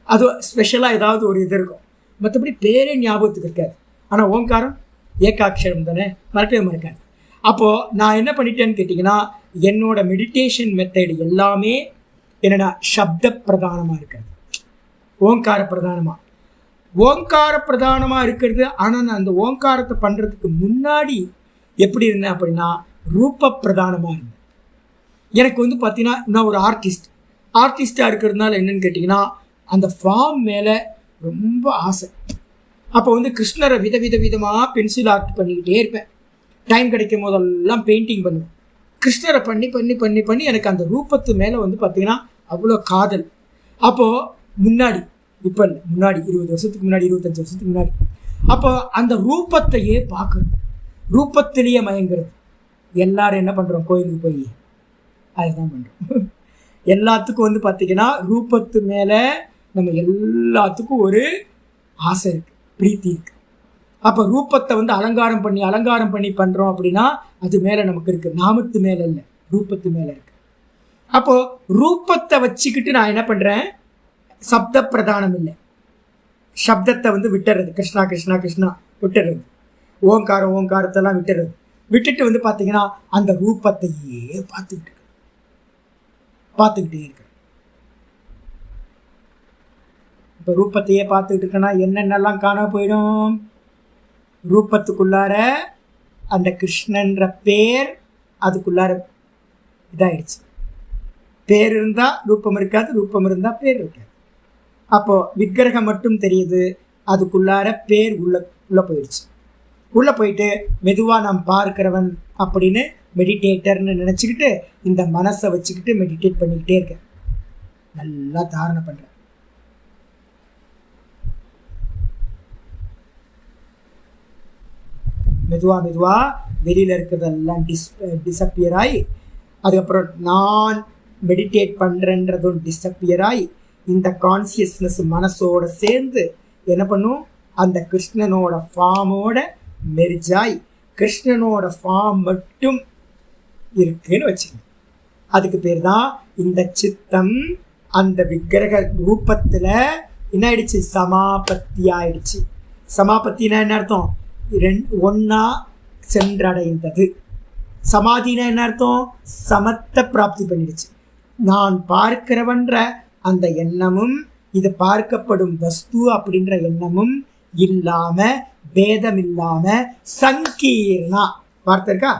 அது ஸ்பெஷலாக ஏதாவது ஒரு இது இருக்கும், மற்றபடி பேரே ஞாபகத்துக்கு இருக்காது. ஆனால் ஓங்காரம் ஏகாட்சரம் தானே, மறக்கவே மறக்காது. அப்போது நான் என்ன பண்ணிட்டேன்னு கேட்டிங்கன்னா, என்னோட மெடிடேஷன் மெத்தட் எல்லாமே என்னென்னா சப்த பிரதானமாக இருக்கிறது, ஓங்கார பிரதானமாக. ஓங்கார பிரதானமாக இருக்கிறது. ஆனால் நான் அந்த ஓங்காரத்தை பண்ணுறதுக்கு முன்னாடி எப்படி இருந்தேன் அப்படின்னா ரூப பிரதானமாக இருந்தேன். எனக்கு வந்து பார்த்தீங்கன்னா நான் ஒரு ஆர்டிஸ்டாக இருக்கிறதுனால என்னென்னு கேட்டிங்கன்னா அந்த ஃபார்ம் மேலே ரொம்ப ஆசை. அப்போ வந்து கிருஷ்ணரை விதமாக பென்சில் ஆர்ட் பண்ணிக்கிட்டே இருப்பேன். டைம் கிடைக்கும் போதெல்லாம் பெயிண்டிங் பண்ணுவேன். கிருஷ்ணரை பண்ணி பண்ணி பண்ணி பண்ணி எனக்கு அந்த ரூபத்து மேலே வந்து பார்த்திங்கன்னா அவ்வளோ காதல். அப்போது முன்னாடி, இப்போ இல்லை, முன்னாடி 20 வருஷத்துக்கு முன்னாடி, 25 வருஷத்துக்கு முன்னாடி, அப்போ அந்த ரூபத்தையே பார்க்குறது, ரூபத்திலேயே மயங்கிறது. எல்லாரும் என்ன பண்ணுறோம், கோயிலுக்கு போய் அதுதான் பண்ணுறோம். எல்லாத்துக்கும் வந்து பார்த்திங்கன்னா ரூபத்து மேலே நம்ம எல்லாத்துக்கும் ஒரு ஆசை இருக்குது, பிரீத்தி இருக்குது. அப்போ ரூபத்தை வந்து அலங்காரம் பண்ணி பண்ணுறோம் அப்படின்னா அது மேலே நமக்கு இருக்குது, நாமத்து மேலே இல்லை, ரூபத்து மேலே இருக்குது. அப்போது ரூபத்தை வச்சுக்கிட்டு நான் என்ன பண்ணுறேன், சப்த பிரதானம் இல்லை, சப்தத்தை வந்து விட்டுறது, கிருஷ்ணா கிருஷ்ணா கிருஷ்ணா விட்டுறது, ஓங்காரத்தெல்லாம் விட்டுட்டு வந்து பார்த்தீங்கன்னா அந்த ரூபத்தையே பார்த்துக்கிட்டே இருக்கு. இப்போ ரூபத்தையே பார்த்துக்கிட்டு இருக்கேன்னா என்னென்னலாம் காண போயிடும். ரூபத்துக்குள்ளார அந்த கிருஷ்ணன்ற பேர் அதுக்குள்ளார இதாயிடுச்சு. பேர் இருந்தால் ரூபம் இருக்காது, ரூபம் இருந்தால் பேர் இருக்காது. அப்போது விக்கிரகம் மட்டும் தெரியுது, அதுக்குள்ளார பேர் உள்ளே போயிடுச்சு. உள்ளே போயிட்டு மெதுவாக நான் பார்க்கிறவன் அப்படின்னு மெடிடேட்டர்னு நினச்சிக்கிட்டு இந்த மனசை வச்சுக்கிட்டு மெடிடேட் பண்ணிக்கிட்டே இருக்கேன். நல்லா தாரணை பண்ணுறேன். மெதுவாக வெளியில் இருக்கிறதெல்லாம் டிஸப்பியர் ஆகி, அதுக்கப்புறம் நான் மெடிடேட் பண்ணுறேன்றதும் டிஸப்பியர் ஆகி, இந்த கான்சியஸ்னஸ் மனசோட சேர்ந்து என்ன பண்ணும், அந்த கிருஷ்ணனோட ஃபார்மோட மெர்ஜாய் கிருஷ்ணனோட ஃபார்ம் மட்டும் இருக்குன்னு வச்சுக்கணும். அதுக்கு பேர் தான் இந்த சித்தம் அந்த விக்கிரக ரூபத்தில் என்ன ஆயிடுச்சு, சமாபத்தி ஆயிடுச்சு. சமாபத்தினா என்ன அர்த்தம், ஒன்றா சென்றடைந்தது. சமாதினா என்ன அர்த்தம், சமத்தை பிராப்தி பண்ணிடுச்சு. நான் பார்க்கிறவன்ற அந்த எண்ணமும் இது பார்க்கப்படும் வஸ்து அப்படின்ற எண்ணமும் இல்லாம, பேதம் இல்லாம, சங்கீர்ணா வார்த்தை இருக்கா,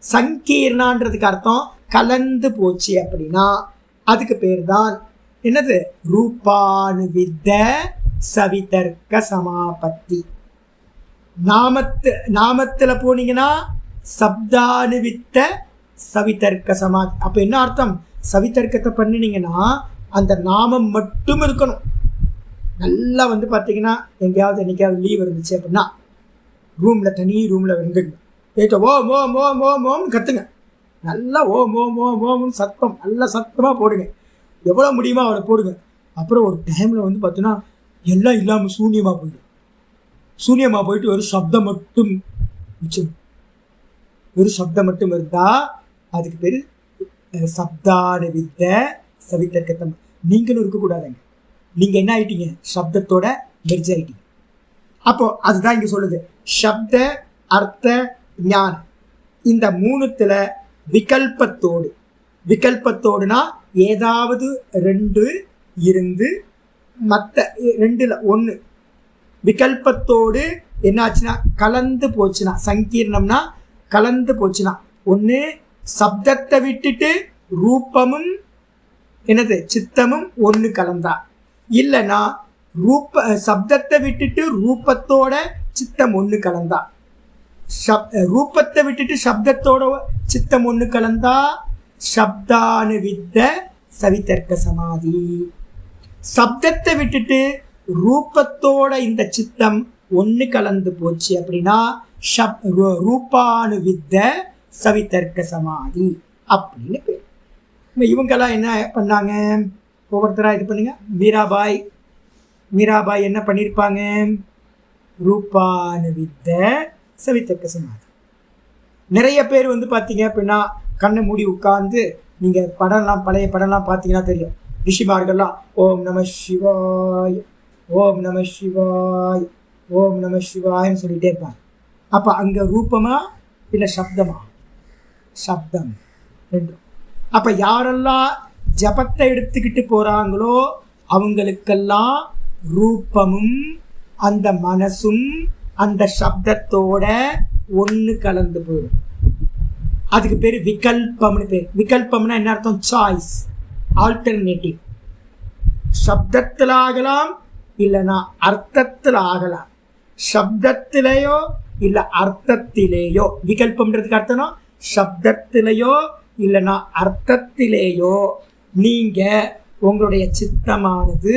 சங்கீர்ணான்றதுக்கு அர்த்தம் கலந்து போச்சு அப்படின்னா அதுக்கு பேர் தான் என்னது, ரூபானுவித்த சவிதர்க்க சமாபத்தி. நாமத்தில் போனீங்கன்னா சப்தானுவித்த சவிதர்க்க சமாதி. அப்போ என்ன அர்த்தம், சவிதர்க்கத்தை பண்ணினீங்கன்னா அந்த நாமம் மட்டும் இருக்கணும். நல்லா வந்து பார்த்தீங்கன்னா எங்கேயாவது என்னைக்காவது லீவ் இருந்துச்சு அப்படின்னா தனி ரூமில் இருந்துங்க, ஏட்டோ ஓம் ஓம் ஓம் ஓம் ஓம்னு கற்றுங்க. நல்லா ஓம் ஓம் ஓம் ஓம்னு சத்தம் நல்லா சத்தமாக போடுங்க, எவ்வளோ முடியுமோ அவளை போடுங்க. அப்புறம் ஒரு டைமில் வந்து பார்த்தீங்கன்னா எல்லாம் இல்லாமல் சூன்யமாக போயிட்டு ஒரு சப்தம் மட்டும் மிச்சம், வெறும் சப்தம் மட்டும் இருந்தால் அதுக்கு பேர் சப்தானுவித்த சவிதர்க்கத்தம். நீங்களும் இருக்கக்கூடாதுங்க, நீங்கள் என்ன ஆகிட்டீங்க, சப்தத்தோட மெர்ஜ் ஆகிட்டீங்க. அப்போது அதுதான் இங்கே சொல்லுது, சப்த அர்த்த ஞானம் இந்த மூணுத்தில் விகல்பத்தோடுனா ஏதாவது 2 இருந்து மற்ற 2ல் 1 விகல்பத்தோடு என்னாச்சுன்னா கலந்து போச்சுன்னா, சங்கீர்ணம்னா கலந்து போச்சுன்னா, ஒன்று சப்தத்தை விட்டுட்டு ரூபமும் என்னது சித்தமும் ஒன்று கலந்தா, இல்லைன்னா சப்தத்தை விட்டுட்டு ரூபத்தோட சித்தம் ஒன்று கலந்தா, ரூபத்தை விட்டுட்டு சப்தத்தோட சித்தம் ஒன்று கலந்தா சப்தானுவித்த சவிதர்க்க சமாதி. சப்தத்தை விட்டுட்டு ரூபத்தோட இந்த சித்தம் ஒன்று கலந்து போச்சு அப்படின்னா ரூபானுவித்த சவிதர்க்க சமாதி அப்படின்னு பேர். இவங்கெல்லாம் என்ன பண்ணாங்க, ஒவ்வொருத்தராக இது பண்ணுங்க. மீராபாய் என்ன பண்ணியிருப்பாங்க, ரூபானுவித்த சவிதர்க்க சமாதி. நிறைய பேர் பார்த்தீங்க அப்படின்னா கண்ணை மூடி உட்கார்ந்து நீங்கள் படம்லாம் பழைய படம்லாம் பார்த்தீங்கன்னா தெரியும். ரிஷிமார்கள்லாம் ஓம் நம சிவாய் ஓம் நம சிவாய் ஓம் நம சிவாய்ன்னு சொல்லிகிட்டே இருப்பாங்க. அப்போ அங்கே ரூபமா இல்லை சப்தமா? சப்தம் ரெண்டும். அப்போ யாரெல்லாம் ஜபத்தை எடுத்துக்கிட்டு போகிறாங்களோ அவங்களுக்கெல்லாம் ரூபமும் அந்த மனசும் அந்த சப்தத்தோட ஒன்று கலந்து போயிடும். அதுக்கு பேர் விகல்பம்னு பேர். விகல்பம்னா என்ன அர்த்தம்? Choice, alternative. சப்தத்தில் ஆகலாம் இல்லைன்னா அர்த்தத்தில் ஆகலாம். சப்தத்திலேயோ இல்லை அர்த்தத்திலேயோ. விகல்பம்ன்றதுக்கு அர்த்தம்னா சப்தத்திலேயோ இல்லைன்னா அர்த்தத்திலேயோ நீங்கள் உங்களுடைய சித்தமானது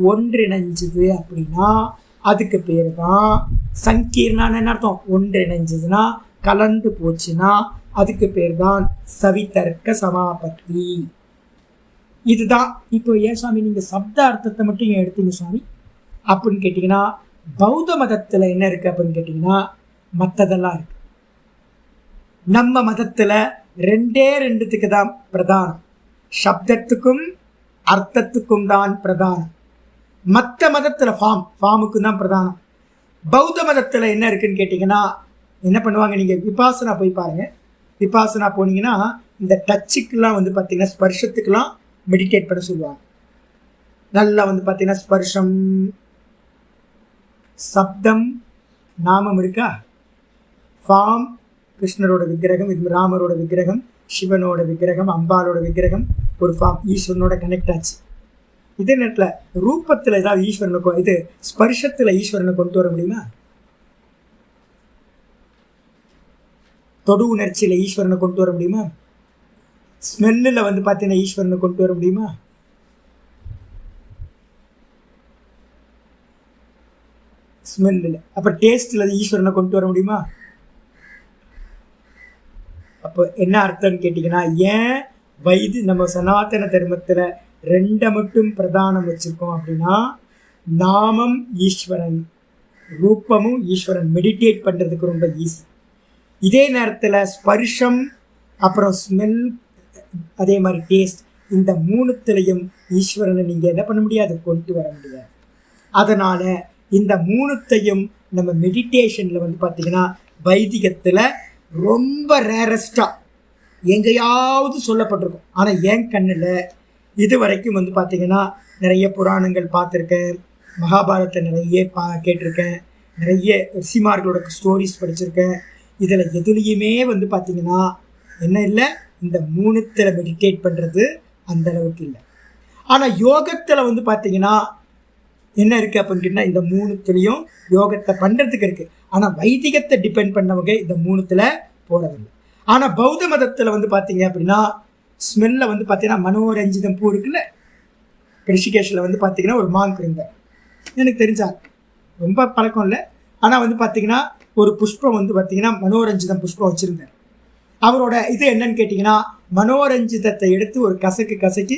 ஒன்றிணைஞ்சுது அப்படின்னா அதுக்கு பேர் தான் சங்கீர்ணான்னு. என்ன அர்த்தம்? ஒன்றிணைஞ்சதுன்னா, கலந்து போச்சுன்னா அதுக்கு பேர் தான் சவிதர்க்க சமாபத்தி. இதுதான். இப்போ ஏன் சுவாமி நீங்கள் சப்த அர்த்தத்தை மட்டும் ஏன் எடுத்தீங்க சுவாமி அப்படின்னு கேட்டிங்கன்னா, பௌத்த மதத்தில் என்ன இருக்குது அப்படின்னு கேட்டிங்கன்னா மற்றதெல்லாம் இருக்குது. நம்ம மதத்தில் ரெண்டுத்துக்கு தான் பிரதானம். சப்தத்துக்கும் அர்த்தத்துக்கும் தான் பிரதானம். மற்ற மதத்தில் ஃபார்முக்கு தான் பிரதானம். பௌத்த மதத்தில் என்ன இருக்குதுன்னு கேட்டிங்கன்னா என்ன பண்ணுவாங்க, நீங்கள் விபாசனா போய் பாருங்கள். விபாசனா போனீங்கன்னா இந்த டச்சுக்கெலாம் பார்த்திங்கன்னா ஸ்பர்ஷத்துக்கெலாம் மெடிடேட் பண்ண சொல்லுவாங்க. நல்லா பார்த்திங்கன்னா ஸ்பர்ஷம், சப்தம், நாமம் இருக்கா, ஃபார்ம், கிருஷ்ணரோட விக்கிரகம், இது ராமரோட விக்கிரகம், சிவனோட விக்கிரகம், அம்பாலோட விக்கிரகம், ஒரு ஃபார்ம் ஈஸ்வரனோட கனெக்ட் ஆச்சு. இதே நேரத்தில் ரூபத்தில் ஏதாவது ஈஸ்வரனை இது ஸ்பர்ஷத்தில் ஈஸ்வரனை கொண்டு வர முடியுமா? தொடு உணர்ச்சியில் ஈஸ்வரனை கொண்டு வர முடியுமா? ஸ்மெல்லில் பார்த்தீங்கன்னா ஈஸ்வரனை கொண்டு வர முடியுமா? ஸ்மெல்லில். அப்போ டேஸ்ட்டில் ஈஸ்வரனை கொண்டு வர முடியுமா? அப்போ என்ன அர்த்தம்னு கேட்டிங்கன்னா, ஏன் நம்ம சனாதன தர்மத்தில் ரெண்டை மட்டும் பிரதானம் வச்சுருக்கோம் அப்படின்னா, நாமம் ஈஸ்வரன், ரூபமும் ஈஸ்வரன். மெடிடேட் பண்ணுறதுக்கு ரொம்ப ஈஸி. இதே நேரத்தில் ஸ்பர்ஷம், அப்புறம் ஸ்மெல், அதே மாதிரி டேஸ்ட், இந்த மூணுத்துலையும் ஈஸ்வரனை நீங்கள் என்ன பண்ண முடியாது, கொண்டு வர முடியாது. அதனால் இந்த மூணுத்தையும் நம்ம மெடிடேஷனில் பார்த்திங்கன்னா வைதிகத்தில் ரொம்ப ரேரஸ்டாக எங்கேயாவது சொல்லப்பட்டிருக்கும். ஆனால் என் கண்ணில் இது வரைக்கும் பார்த்திங்கன்னா நிறைய புராணங்கள் பார்த்துருக்கேன், மகாபாரதத்தை நிறைய கேட்டிருக்கேன், நிறைய ரிஷிமார்களோட ஸ்டோரிஸ் படிச்சிருக்கேன். இதில் எதுலேயுமே பார்த்திங்கன்னா என்ன இல்லை, இந்த மூணுத்தில் மெடிடேட் பண்ணுறது அந்தளவுக்கு இல்லை. ஆனால் யோகத்தில் பார்த்திங்கன்னா என்ன இருக்குது அப்படின்னு கேட்டால், இந்த மூணுத்துலேயும் யோகத்தை பண்ணுறதுக்கு இருக்குது. ஆனால் வைதிகத்தை டிபெண்ட் பண்ணவங்க இந்த மூணுத்தில் போகிறதில்லை. ஆனால் பௌத்த மதத்தில் பார்த்திங்க அப்படின்னா ஸ்மெல்லில் பார்த்திங்கன்னா மனோரஞ்சிதம் பூ இருக்குல்ல, ரிஷிகேஷில் பார்த்திங்கன்னா ஒரு மாங்க் இருந்தார், எனக்கு தெரிஞ்சார், ரொம்ப பழக்கம் இல்லை. ஆனால் பார்த்திங்கன்னா ஒரு புஷ்பம் பார்த்திங்கன்னா மனோரஞ்சிதம் புஷ்பம் வச்சுருந்தார். அவரோட இது என்னன்னு கேட்டிங்கன்னா, மனோரஞ்சிதத்தை எடுத்து ஒரு கசக்கி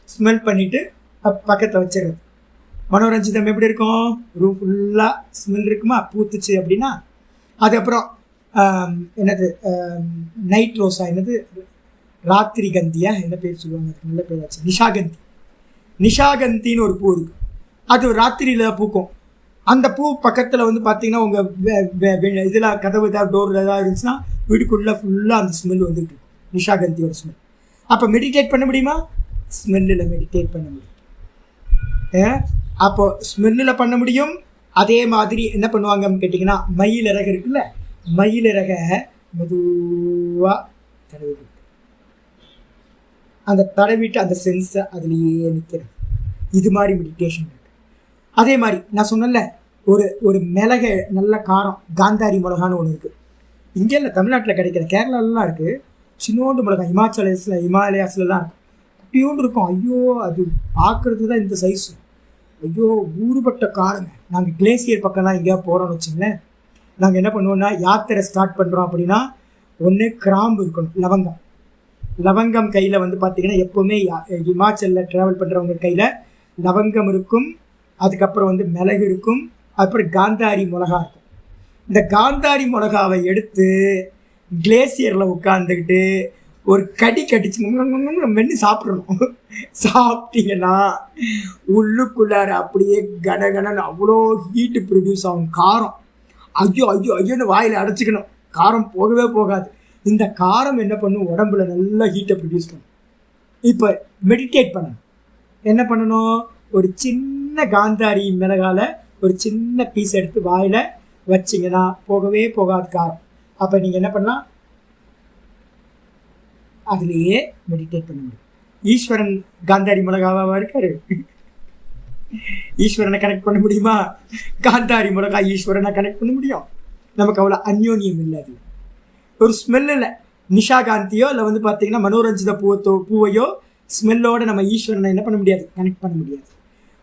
ஸ்மெல் பண்ணிவிட்டு பக்கத்தில் வச்சிருது. மனோரஞ்சிதம் எப்படி இருக்கும், ரூம் ஃபுல்லாக ஸ்மெல் இருக்குமா, பூத்துச்சு அப்படின்னா. அதுக்கப்புறம் என்னது நைட் ரோஸா, என்னது ராத்திரி கந்தியா, என்ன பேர் சொல்லுவாங்க, அதுக்கு நல்ல பேர் ஆச்சு, நிஷாகந்தின்னு ஒரு பூ இருக்குது. அது ராத்திரியில் பூக்கும். அந்த பூ பக்கத்தில் பார்த்திங்கன்னா உங்கள் இதில் கதவு ஏதாவது டோர் ஏதாவது இருந்துச்சுன்னா வீட்டுக்குள்ளே ஃபுல்லாக அந்த ஸ்மெல் வந்துட்டு இருக்கும், நிஷாகந்தியோட ஸ்மெல். அப்போ மெடிடேட் பண்ண முடியுமா? ஸ்மெல்லில் மெடிடேட் பண்ண முடியும். அப்போ ஸ்மெல்லில் பண்ண முடியும். அதே மாதிரி என்ன பண்ணுவாங்கன்னு கேட்டிங்கன்னா, மயிலிறகு இருக்குல்ல, மயிலிறகை மெதுவாக தடவிட்டு, அந்த தடவிட்டு அந்த சென்ஸை அதுலேயே நிற்கிறது. இது மாதிரி மெடிடேஷன் இருக்குது. அதே மாதிரி நான் சொன்னல ஒரு மிளகு நல்ல காரம் காந்தாரி மிளகான்னு ஒன்று இருக்குது. இங்கே இல்லை, தமிழ்நாட்டில் கிடைக்கிற, கேரளாலலாம் இருக்குது. சின்னோண்டு மிளகா ஹிமாலயாஸ்லாம் இருக்கும், குட்டியோண்டு இருக்கும். ஐயோ அது பார்க்குறதுக்கு தான் இந்த சைஸு. ஐயோ ஊறுபட்ட காரங்க. நாங்கள் கிளேசியர் பக்கம்லாம் எங்கேயா போகிறோம்னு வச்சுங்களேன், நாங்கள் என்ன பண்ணுவோம்னா யாத்திரை ஸ்டார்ட் பண்ணுறோம் அப்படின்னா ஒன்று கிராம்பு இருக்கணும், லவங்கம் கையில் வந்து பார்த்திங்கன்னா எப்போவுமே ஹிமாச்சலில் ட்ராவல் பண்ணுறவங்க கையில் லவங்கம் இருக்கும். அதுக்கப்புறம் வந்து மிளகு இருக்கும். அப்புறம் காந்தாரி மிளகா இருக்கும். இந்த காந்தாரி மிளகாவை எடுத்து கிளேசியரில் உட்காந்துக்கிட்டு ஒரு கடிச்சு மென்று சாப்பிடணும். சாப்பிட்டீங்கன்னா உள்ளுக்குள்ளார அப்படியே கனகனன்னு அவ்வளோ ஹீட்டு ப்ரொடியூஸ் ஆகும். காரம் ஐயோ ஐயோ ஐயோன்னு வாயில் அடைச்சிக்கணும், காரம் போகவே போகாது. இந்த காரம் என்ன பண்ணும், உடம்புல நல்லா ஹீட்டை ப்ரொடியூஸ் பண்ணும். இப்போ மெடிடேட் பண்ணணும். என்ன பண்ணணும், ஒரு சின்ன காந்தாரி மிளகால ஒரு சின்ன பீஸ் எடுத்து வாயில் வச்சிங்கன்னா போகவே போகாது காரம். அப்போ நீங்கள் என்ன பண்ணலாம், அதுலேயே மெடிடேட் பண்ண முடியும். ஈஸ்வரன் காந்தாரி மிளகாவாக இருக்காரு, ஈஸ்வரனை கனெக்ட் பண்ண முடியுமா? காந்தாரி மிளகா ஈஸ்வரனை கனெக்ட் பண்ண முடியும்? நமக்கு அவ்வளோ அந்யோன்யம் இல்லை. அது ஒரு ஸ்மெல்லில் நிஷாகாந்தியோ இல்லை வந்து பார்த்தீங்கன்னா மனோரஞ்சித பூவையோ ஸ்மெல்லோடு நம்ம ஈஸ்வரனை என்ன பண்ண முடியாது, கனெக்ட் பண்ண முடியாது.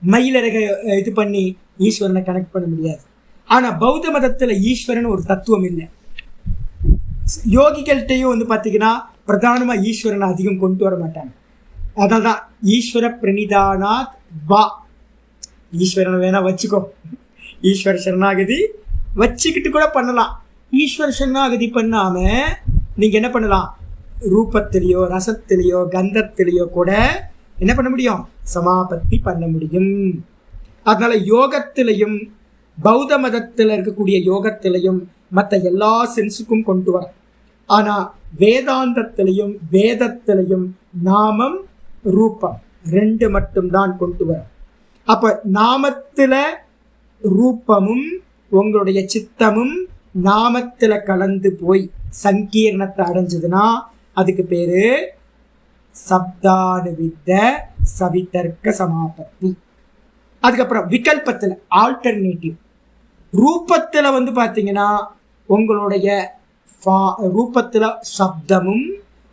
மயிலரக இது பண்ணி ஈஸ்வரனை கனெக்ட் பண்ண முடியாது. ஆனால் பௌத்த மதத்தில் ஈஸ்வரன் ஒரு தத்துவம் இல்லை. யோகிகள்கிட்டையும் வந்து பார்த்தீங்கன்னா பிரதானமாக ஈஸ்வரனை அதிகம் கொண்டு வர மாட்டாங்க. அதனால தான் ஈஸ்வர பிரணிதானாத் வா, ஈஸ்வரனை வேணால் வச்சுக்கோ, ஈஸ்வர சரணாகதி வச்சுக்கிட்டு கூட பண்ணலாம். ஈஸ்வர சரணாகதி பண்ணாமல் நீங்கள் என்ன பண்ணலாம், ரூபத்திலேயோ ரசத்திலேயோ கந்தத்திலேயோ கூட என்ன பண்ண முடியும், சமாபத்தி பண்ண முடியும். அதனால் யோகத்திலையும் பௌத்த மதத்தில் இருக்கக்கூடிய யோகத்திலையும் மற்ற எல்லா சென்ஸுக்கும் கொண்டு வர. ஆனால் வேதாந்தத்திலையும் வேதத்திலையும் நாமம் ரூபம் ரெண்டு மட்டும்தான் கொண்டு வர. அப்போ நாமத்தில் ரூபமும் உங்களுடைய சித்தமும் நாமத்தில் கலந்து போய் சங்கீர்ணத்தை அடைஞ்சதுன்னா அதுக்கு பேர் சப்தானுவித்த சவிதர்க்க சமாபத்தி. அதுக்கப்புறம் விகல்பத்தில் ஆல்டர்னேட்டிவ் ரூபத்தில் வந்து பார்த்தீங்கன்னா உங்களுடைய ரூபத்தில் சப்தமும்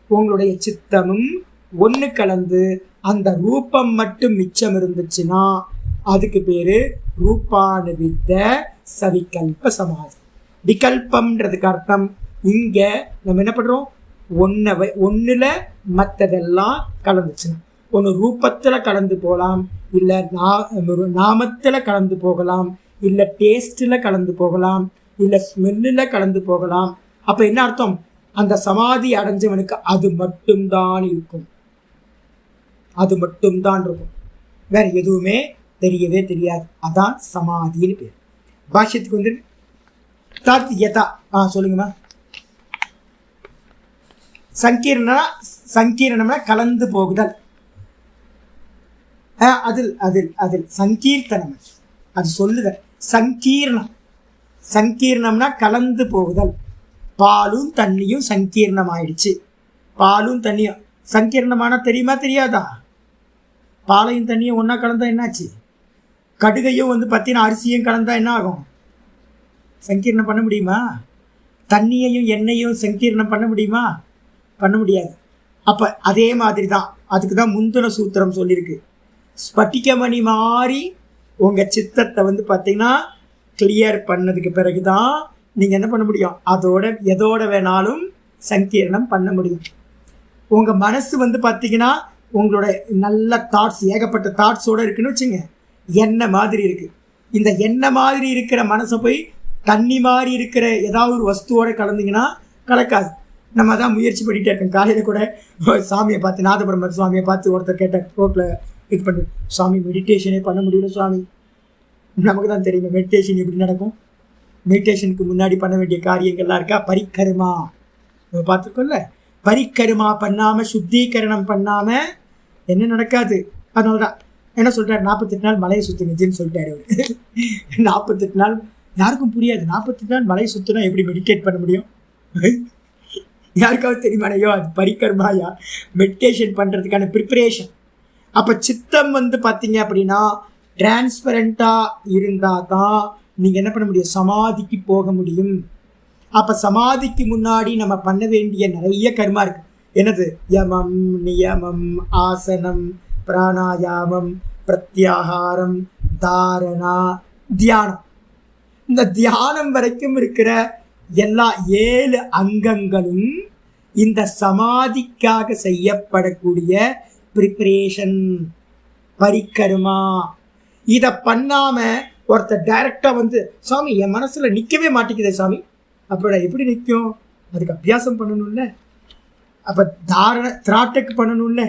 உங்களுடைய சித்தமும் ஒன்று கலந்து அந்த ரூபம் மட்டும் மிச்சம் இருந்துச்சுன்னா அதுக்கு பேர் ரூபானுவித்த சவிகல்ப சமாதி. விகல்பம்ன்றதுக்கு அர்த்தம் இங்கே நம்ம என்ன பண்ணுறோம், ஒன்றில் மற்றதெல்லாம் கலந்துச்சுன்னா ஒன்று ரூபத்தில் கலந்து போகலாம், இல்லை நாமத்தில் கலந்து போகலாம், இல்லை டேஸ்ட்டில் கலந்து போகலாம், இல்லை ஸ்மெல்லில் கலந்து போகலாம். அப்போ என்ன அர்த்தம், அந்த சமாதி அடைஞ்சவனுக்கு அது மட்டும்தான் இருக்கும், அது மட்டும்தான் இருக்கும், வேற எதுவுமே தெரியவே தெரியாது. அதான் சமாதின்னு பேர். பாஷ்யத்துக்கு வந்து தத் யதா சொல்லுங்கம்மா. சங்கீர்ணம்னா கலந்து போகுதல். அதில் அதில் அதில் சங்கீர்த்தனம் அது சொல்லுதல். சங்கீர்ணம்னா கலந்து போகுதல். பாலும் தண்ணியும் சங்கீர்ணம் ஆயிடுச்சு. பாலும் தண்ணியும் சங்கீர்ணமான தெரியுமா தெரியாதா? பாலையும் தண்ணியும் ஒன்றா கலந்தா என்னாச்சு? கடுகையும் வந்து பார்த்தீங்கன்னா அரிசியும் கலந்தா என்ன ஆகும்? சங்கீர்ணம் பண்ண முடியுமா? தண்ணியையும் எண்ணெயும் சங்கீர்ணம் பண்ண முடியுமா? பண்ண முடியாது. அப்போ அதே மாதிரி தான், அதுக்கு தான் முந்தின சூத்திரம் சொல்லியிருக்கு. ஸ்பட்டிகமணி மாதிரி உங்கள் சித்தத்தை வந்து பார்த்தீங்கன்னா கிளியர் பண்ணதுக்கு பிறகு தான் நீங்கள் என்ன பண்ண முடியும், எதோட வேணாலும் சங்கீர்ணம் பண்ண முடியும். உங்கள் மனசு வந்து பார்த்தீங்கன்னா உங்களோட நல்ல தாட்ஸ், ஏகப்பட்ட தாட்ஸோடு இருக்குன்னு வச்சுங்க, எண்ணெய் மாதிரி இருக்குது. இந்த எண்ணெய் மாதிரி இருக்கிற மனசை போய் தண்ணி மாதிரி இருக்கிற ஏதாவது ஒரு வஸ்துவோடு கலந்திங்கன்னா கலக்காது. நம்ம தான் முயற்சி பண்ணிகிட்டே இருக்கோம். காலையில் கூட சாமியை பார்த்து, நாதபிரம்மர் சுவாமியை பார்த்து ஒருத்தர் கேட்டார் ரோட்டில் இது பண்ணி, சுவாமி மெடிடேஷனே பண்ண முடியல சுவாமி. நமக்கு தான் தெரியும் மெடிடேஷன் எப்படி நடக்கும். மெடிடேஷனுக்கு முன்னாடி பண்ண வேண்டிய காரியங்கள்லாம் இருக்கா? பரிக்கருமா நம்ம பார்த்துருக்கோம்ல, பரிக்கருமா பண்ணாமல் சுத்தீகரணம் பண்ணாமல் என்ன நடக்காது. அதனால தான் என்ன சொல்கிறார், 48 நாள் மலையை சுற்றுங்கன்னு சொல்லிட்டாரு அவர். 48 நாள் யாருக்கும் புரியாது. 48 நாள் மலையை சுற்றினா எப்படி மெடிடேட் பண்ண முடியும்? யாருக்காவது தெரியுமானையோ அது பரிக்கர்மாயா, மெடிடேஷன் பண்ணுறதுக்கான ப்ரிப்பரேஷன். அப்போ சித்தம் வந்து பார்த்தீங்க அப்படின்னா டிரான்ஸ்பரண்டாக இருந்தால் தான் நீங்கள் என்ன பண்ண முடியும், சமாதிக்கு போக முடியும். அப்போ சமாதிக்கு முன்னாடி நம்ம பண்ண வேண்டிய நிறைய கர்மா இருக்கு. என்னது? யமம், நியமம், ஆசனம், பிராணாயாமம், பிரத்யாகாரம், தாரணா, தியானம். இந்த தியானம் வரைக்கும் இருக்கிற எல்லா 7 அங்கங்களும் இந்த சமாதிக்காக செய்யப்படக்கூடிய ப்ரிப்பரேஷன், பரிக்கர்மா. இதை பண்ணாமல் ஒருத்தர் டைரக்டாக வந்து சாமி என் மனசில் நிற்கவே மாட்டேங்குதே சாமி, அப்போ எப்படி நிற்கும்? அதுக்கு அபியாசம் பண்ணணும்ல. அப்போ திராட்டக்கு பண்ணணும்ல,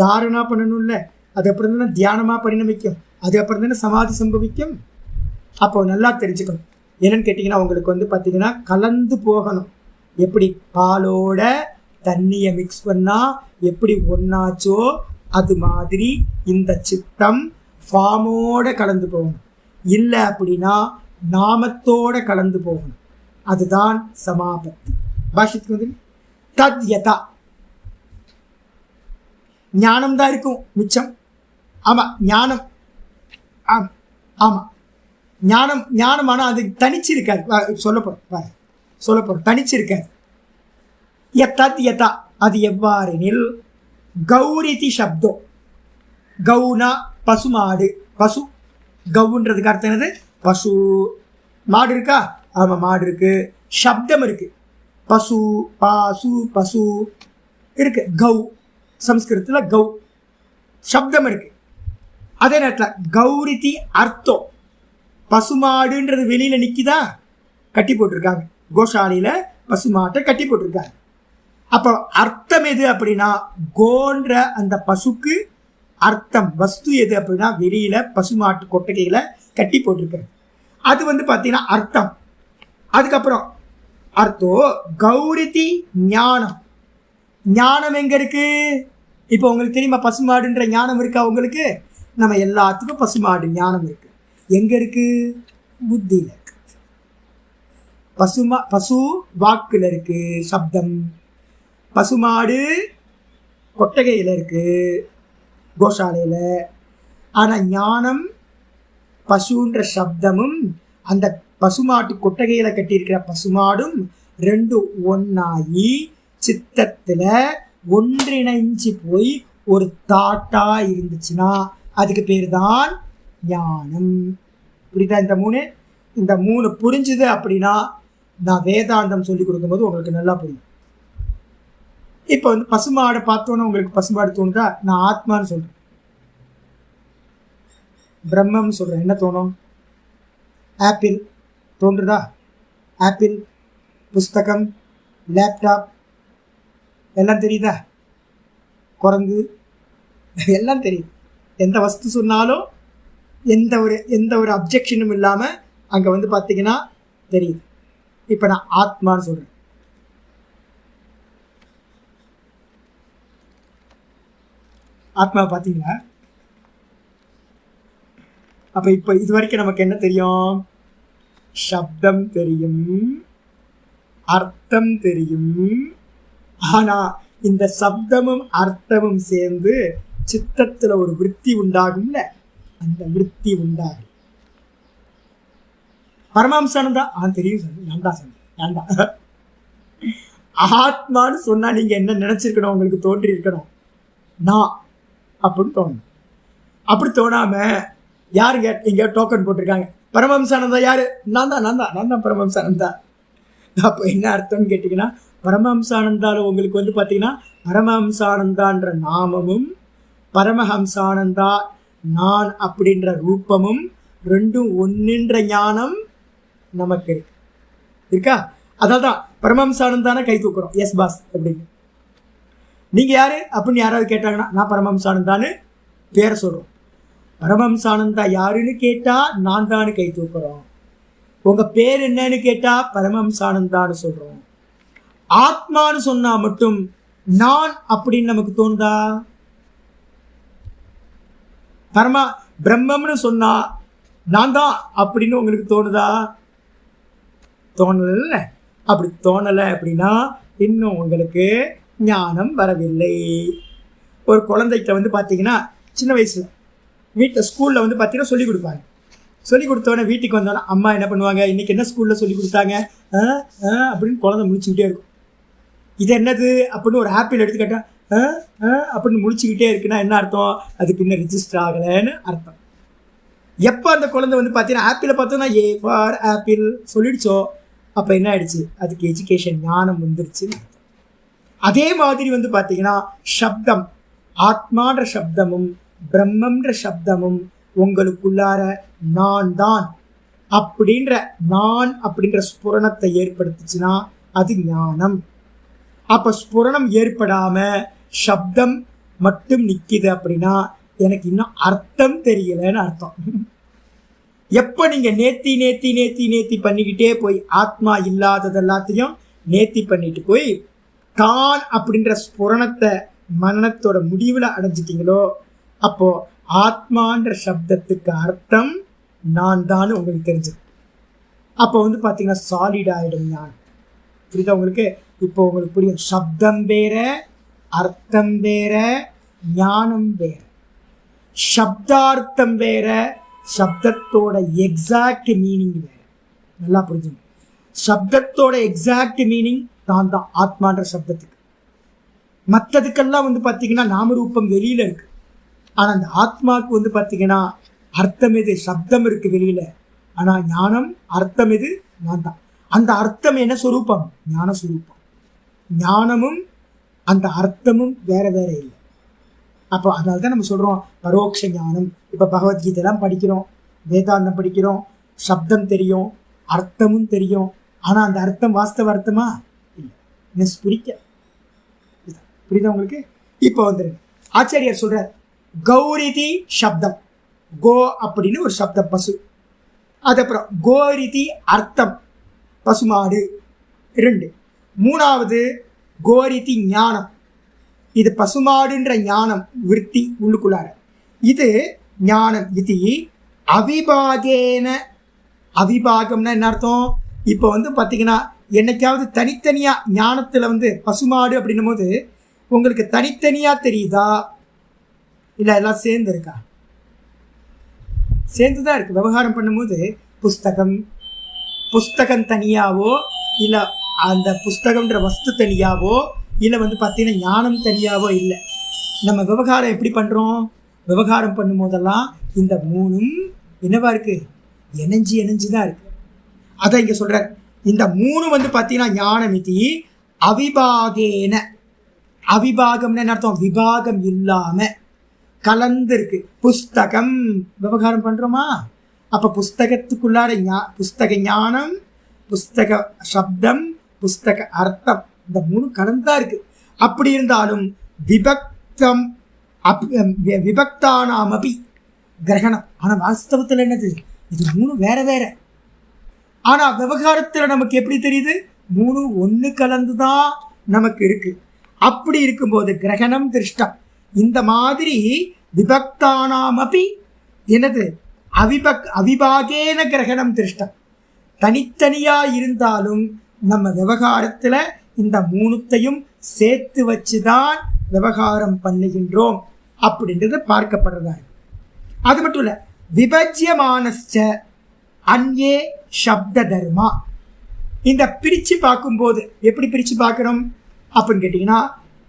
தாரணா பண்ணணும்ல. அது அப்புறம் தானே தியானமாக பரிணமிக்கும், அது அப்புறம் தானே சமாதி சம்பவிக்கும். அப்போ நல்லா தெரிஞ்சுக்கணும். என்னன்னு கேட்டிங்கன்னா, உங்களுக்கு வந்து பார்த்திங்கன்னா கலந்து போகணும். எப்படி பாலோட தண்ணியை மிக்ஸ் பண்ணால் எப்படி ஒன்றாச்சோ அது மாதிரி இந்த சித்தம் ஃபார்மோட கலந்து போகணும். இல்லை அப்படின்னா நாமத்தோட கலந்து போகணும். அதுதான் சமாபத்தி. பாஷ்யத்துக்கு வந்து தத்யதா ஞானம் தான் இருக்கும் மிச்சம். ஆமாம், ஞானம். ஆமாம், ஞானம். ஆனால் அது தனிச்சு இருக்காது. சொல்லப்போகிறோம் தனிச்சு இருக்காது. தத்யதா அது எவ்வாறெனில், கௌரிதி சப்தம். கௌனா பசுமாடு. பசு, கவுன்றதுக்கு அர்த்தம் என்னது? பசு. மாடு இருக்கா? ஆமாம், மாடு இருக்கு. சப்தம் இருக்கு. பசு, பாசு, பசு இருக்கு. கௌ, சம்ஸ்கிருதத்தில் கௌ சப்தம் இருக்கு. அதே நேரத்தில் கௌரிதி அர்த்தம். பசுமாடுன்றது வெளியில் நிற்கிதா? கட்டி போட்டிருக்காங்க. கோஷாலையில் பசுமாட்டை கட்டி போட்டிருக்காங்க. அப்போ அர்த்தம் எது அப்படின்னா, கோன்ற அந்த பசுக்கு அர்த்தம் வஸ்து எது அப்படின்னா, வெளியில் பசுமாட்டு கொட்டகையில் கட்டி போட்டிருக்காங்க. அது வந்து பார்த்தீங்கன்னா அர்த்தம். அதுக்கப்புறம் அர்த்தம் கௌரிதி ஞானம். ஞானம் எங்கே இருக்கு? இப்போ உங்களுக்கு தெரியுமா பசுமாடுன்ற ஞானம் இருக்கா உங்களுக்கு? நம்ம எல்லாத்துக்கும் பசுமாடு ஞானம் இருக்கு. எங்கே இருக்கு? புத்தியில் இருக்கு. பசு வாக்கில் இருக்கு சப்தம். பசுமாடு கொட்டகையில் இருக்கு, கோஷாலையில். ஆனால் ஞானம் பசுன்ற சப்தமும் அந்த பசுமாட்டு கொட்டகையில் கட்டியிருக்கிற பசுமாடும் ரெண்டும் ஒன்றாகி சித்தத்தில் ஒன்றிணைஞ்சு போய் ஒரு தாட்டாக இருந்துச்சுன்னா அதுக்கு பேர் தான் ஞானம். புரியுதா? இந்த மூணு புரிஞ்சுது அப்படின்னா நான் வேதாந்தம் சொல்லி கொடுக்கும்போது உங்களுக்கு நல்லா புரியும். இப்போ வந்து பசுமாடை பார்த்தோன்னா உங்களுக்கு பசுமாடு தோணுதா? நான் ஆத்மான்னு சொல்கிறேன், பிரம்மம்னு சொல்கிறேன். என்ன தோணும்? ஆப்பிள் தோன்றுதா? ஆப்பிள், புஸ்தகம், லேப்டாப் எல்லாம் தெரியுதா? குரங்கு எல்லாம் தெரியுது. எந்த வஸ்து சொன்னாலும் எந்த ஒரு அப்ஜெக்ஷனும் இல்லாமல் அங்கே வந்து பார்த்தீங்கன்னா தெரியுது. இப்போ நான் ஆத்மான்னு சொல்கிறேன். ஆத்மாவை பார்த்தீங்களா? அப்போ இப்போ இது வரைக்கும் நமக்கு என்ன தெரியும்? சப்தம் தெரியும், அர்த்தம் தெரியும். ஆனால் இந்த சப்தமும் அர்த்தமும் சேர்ந்து சித்தத்தில் ஒரு விருத்தி உண்டாகும்ல, அந்த விருத்தி உண்டாகும். பரமஹம்சானந்தா தெரியும் சார், நான் தான் சொன்னேன். நான் தான் ஆத்மான்னு சொன்னால் நீங்கள் என்ன நினச்சிருக்கணும்? உங்களுக்கு தோன்றி இருக்கணும் நான் அப்படின்னு தோணும். அப்படி தோணாமல் யாருங்க எங்கேயோ டோக்கன் போட்டிருக்காங்க, பரமஹம்சானந்தா யார்? நான் தான் பரமஹம்சானந்தா. அப்போ என்ன அர்த்தம்னு கேட்டிங்கன்னா, பரமஹம்சானந்தாவில் உங்களுக்கு வந்து பார்த்தீங்கன்னா பரமஹம்சானந்தான்ற நாமமும் பரமஹம்சானந்தா நான் அப்படின்ற ரூபமும் ரெண்டும் ஒன்றுன்ற ஞானம் நமக்கு இருக்கா? அதான் தான் பரமஹம்சானந்தான கை தூக்குறோம், எஸ் பாஸ் அப்படின்னு. நீங்கள் யார் அப்படின்னு யாராவது கேட்டாங்கன்னா நான் பரமஹம்சானந்தான்னு பேரை சொல்கிறோம். பரமஹம்சானந்தா யாருன்னு கேட்டால் நான் தானு கை தூக்குறோம். உங்கள் பேர் என்னன்னு கேட்டால் பரமஹம்சானந்தான்னு சொல்கிறோம். ஆத்மான்னு சொன்னால் மட்டும் நான் அப்படின்னு நமக்கு தோணுதா? பிரம்மம்னு சொன்னால் நான் தான் அப்படின்னு உங்களுக்கு தோணுதா? தோணலை. அப்படி தோணலை அப்படின்னா இன்னும் உங்களுக்கு ஞானம் வரவில்லை. ஒரு குழந்தைகிட்ட வந்து பார்த்தீங்கன்னா சின்ன வயசில் வீட்டில் ஸ்கூலில் வந்து பார்த்தீங்கன்னா சொல்லிக் கொடுப்பாங்க. சொல்லிக் கொடுத்தோடனே வீட்டுக்கு வந்தோன்னே அம்மா என்ன பண்ணுவாங்க, இன்றைக்கி என்ன ஸ்கூலில் சொல்லி கொடுத்தாங்க அப்படின்னு குழந்தை முழிச்சுக்கிட்டே இருக்கும். இது என்னது அப்படின்னு ஒரு ஆப்பிள் எடுத்துக்கிட்டா அப்படின்னு முழிச்சுக்கிட்டே இருக்குன்னா என்ன அர்த்தம், அதுக்கு இன்னும் ரிஜிஸ்டர் ஆகலைன்னு அர்த்தம். எப்போ அந்த குழந்தை வந்து பார்த்தீங்கன்னா ஆப்பிளை பார்த்தோன்னா ஏ ஃபார் ஆப்பிள் சொல்லிடுச்சோ அப்போ என்ன ஆயிடுச்சு, அதுக்கு எஜுகேஷன் ஞானம் வந்துருச்சுன்னு அர்த்தம். அதே மாதிரி வந்து பார்த்தீங்கன்னா சப்தம், ஆத்மான்ற சப்தமும் பிரம்மன்ற சப்தமும் உங்களுக்குள்ளார நான் தான் அப்படின்ற ஸ்புரணத்தை ஏற்படுத்துச்சுன்னா அது ஞானம். அப்போ ஸ்புரணம் ஏற்படாமல் சப்தம் மட்டும் நிற்கிது அப்படின்னா எனக்கு இன்னும் அர்த்தம் தெரியலைன்னு அர்த்தம். எப்போ நீங்கள் நேத்தி பண்ணிக்கிட்டே போய் ஆத்மா இல்லாதது எல்லாத்தையும் நேத்தி பண்ணிட்டு போய் தான் அப்படின்ற ஸ்புரணத்தை மனனத்தோட முடிவில் அடைஞ்சிட்டிங்களோ அப்போது ஆத்மான்ற சப்தத்துக்கு அர்த்தம் நான் தான் உங்களுக்கு தெரிஞ்சது. அப்போ வந்து பார்த்தீங்கன்னா சாலிட் ஆகிடும் ஞானம். புரியுதா உங்களுக்கு? இப்போ உங்களுக்கு புரியும், சப்தம் வேற, அர்த்தம் வேற, ஞானம் வேற. சப்தார்த்தம் வேற, சப்தத்தோட எக்ஸாக்ட் மீனிங் வேற. நல்லா புரிஞ்சுங்க. சப்தத்தோட எக்ஸாக்ட் மீனிங் தான் தான் ஆத்மான்ற சப்தத்துக்கு. மற்றதுக்கெல்லாம் வந்து பார்த்தீங்கன்னா நாமரூபம் வெளியில் இருக்குது. ஆனால் அந்த ஆத்மாவுக்கு வந்து பார்த்தீங்கன்னா அர்த்தம் எது, சப்தம் இருக்குது வெளியில். ஆனால் ஞானம் அர்த்தம் எது, நான் தான். அந்த அர்த்தம் என்ன ஸ்வரூபம், ஞான ஸ்வரூபம். ஞானமும் அந்த அர்த்தமும் வேற வேற இல்லை. அப்போ அதனால தான் நம்ம சொல்கிறோம் பரோட்ச ஞானம். இப்போ பகவத்கீதைலாம் படிக்கிறோம், வேதாந்தம் படிக்கிறோம், சப்தம் தெரியும், அர்த்தமும் தெரியும். ஆனால் அந்த அர்த்தம் வாஸ்தவ அர்த்தமா இல்லை, புரிக்க. புரியுதா உங்களுக்கு? இப்போ வந்துருங்க, ஆச்சாரியார் சொல்கிறார் கௌரிதி சப்தம், கோ அப்படின்னு ஒரு சப்தம் பசு. அதுக்கப்புறம் கோரிதி அர்த்தம் பசுமாடு 2. 3வது கோரிதி ஞானம், இது பசுமாடுன்ற ஞானம் விருத்தி உள்ளுக்குள்ளார. இது ஞானம். இது அவிபாகேன, அவிபாகம்னா என்ன அர்த்தம்? இப்போ வந்து பார்த்தீங்கன்னா என்னைக்காவது தனித்தனியாக ஞானத்தில் வந்து பசுமாடு அப்படின்னும் போது உங்களுக்கு தனித்தனியாக தெரியுதா இல்லை எல்லாம் சேர்ந்து இருக்கா? சேர்ந்து தான் இருக்குது. விவகாரம் பண்ணும்போது புஸ்தகம் தனியாவோ இல்லை அந்த புஸ்தகம்ன்ற வஸ்து தனியாவோ இல்லை வந்து பார்த்தீங்கன்னா ஞானம் தனியாவோ இல்லை. நம்ம விவகாரம் எப்படி பண்ணுறோம்? விவகாரம் பண்ணும் போதெல்லாம் இந்த 3ம் என்னவா இருக்குது, இணைஞ்சு தான் இருக்குது. அதான் இங்கே சொல்கிறார். இந்த 3 வந்து பார்த்தீங்கன்னா ஞானமிதி அவிபாகேன, அவிபாகம்னு என்ன அர்த்தம், விபாகம் இல்லாமல் கலந்து இருக்கு. புஸ்தகம் விவகாரம் பண்ணுறோமா, அப்போ புஸ்தகத்துக்குள்ளார புஸ்தக ஞானம், புஸ்தக சப்தம், புஸ்தக அர்த்தம், இந்த 3 கலந்தா இருக்கு. அப்படி இருந்தாலும் விபக்தானாம் அபி கிரகணம். ஆனால் வாஸ்தவத்தில் என்னது, இது 3 வேற வேற. ஆனால் விவகாரத்தில் நமக்கு எப்படி தெரியுது, 3 ஒன்று கலந்து தான் நமக்கு இருக்கு. அப்படி இருக்கும்போது கிரகணம் திருஷ்டம். இந்த மாதிரி விபக்தானாம் அபி என்னது அவிபாகேன கிரகணம் திருஷ்டம். தனித்தனியாக இருந்தாலும் நம்ம விவகாரத்தில் இந்த 3த்தையும் சேர்த்து வச்சு தான் விவகாரம் பண்ணுகின்றோம் அப்படின்றது பார்க்கப்படுறதா இருக்கு. அது மட்டும் இல்லை, விபஜ்யமானச்ச அன்யே சப்த தர்மா. இந்த பிரித்து பார்க்கும்போது எப்படி பிரித்து பார்க்கணும் அப்படின்னு கேட்டிங்கன்னா,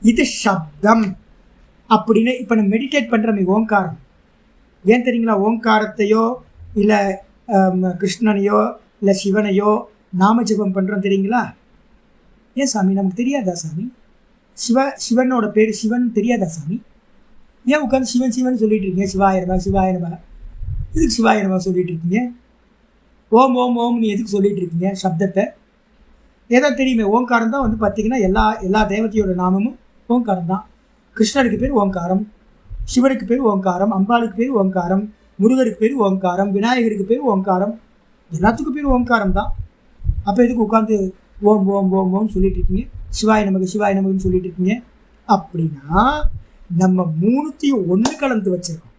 இது சப்தம் அப்படின்னு இப்போ நம்ம மெடிடேட் பண்ணுறோமே ஓங்காரம். ஏன் தெரியுங்களா? ஓங்காரத்தையோ இல்லை கிருஷ்ணனையோ இல்லை சிவனையோ நாம ஜபம் பண்ணுறோம் தெரியுங்களா? ஏன் சாமி நமக்கு தெரியாதா சாமி? சிவனோட பேர் சிவன் தெரியாதா சாமி? ஏன் உட்காந்து சிவன் சிவன் சொல்லிட்டு இருக்கீங்க? சிவாயிரமா சிவாயிரமா, எதுக்கு சிவாயிரமா சொல்லிட்டு இருக்கீங்க? ஓம் ஓம் ஓம் நீ எதுக்கு சொல்லிட்டு இருக்கீங்க சப்தத்தை? ஏதோ தெரியுமே, ஓங்காரம் தான் வந்து பார்த்தீங்கன்னா எல்லா தேவதையோட நாமமும் ஓங்காரம் தான். கிருஷ்ணருக்கு பேர் ஓங்காரம், சிவனுக்கு பேர் ஓங்காரம், அம்பாளுக்கு பேர் ஓங்காரம், முருகருக்கு பேர் ஓங்காரம், விநாயகருக்கு பேர் ஓங்காரம், எல்லாத்துக்கும் பேர் ஓங்காரம் தான். அப்போ எதுக்கு உட்காந்து ஓம் ஓம் ஓம் ஓம் சொல்லிட்டு இருக்கீங்க, சிவாய நமக்குன்னு சொல்லிட்டு இருக்கீங்க? அப்படின்னா நம்ம 3த்தையும் ஒன்று கலந்து வச்சிருக்கோம்.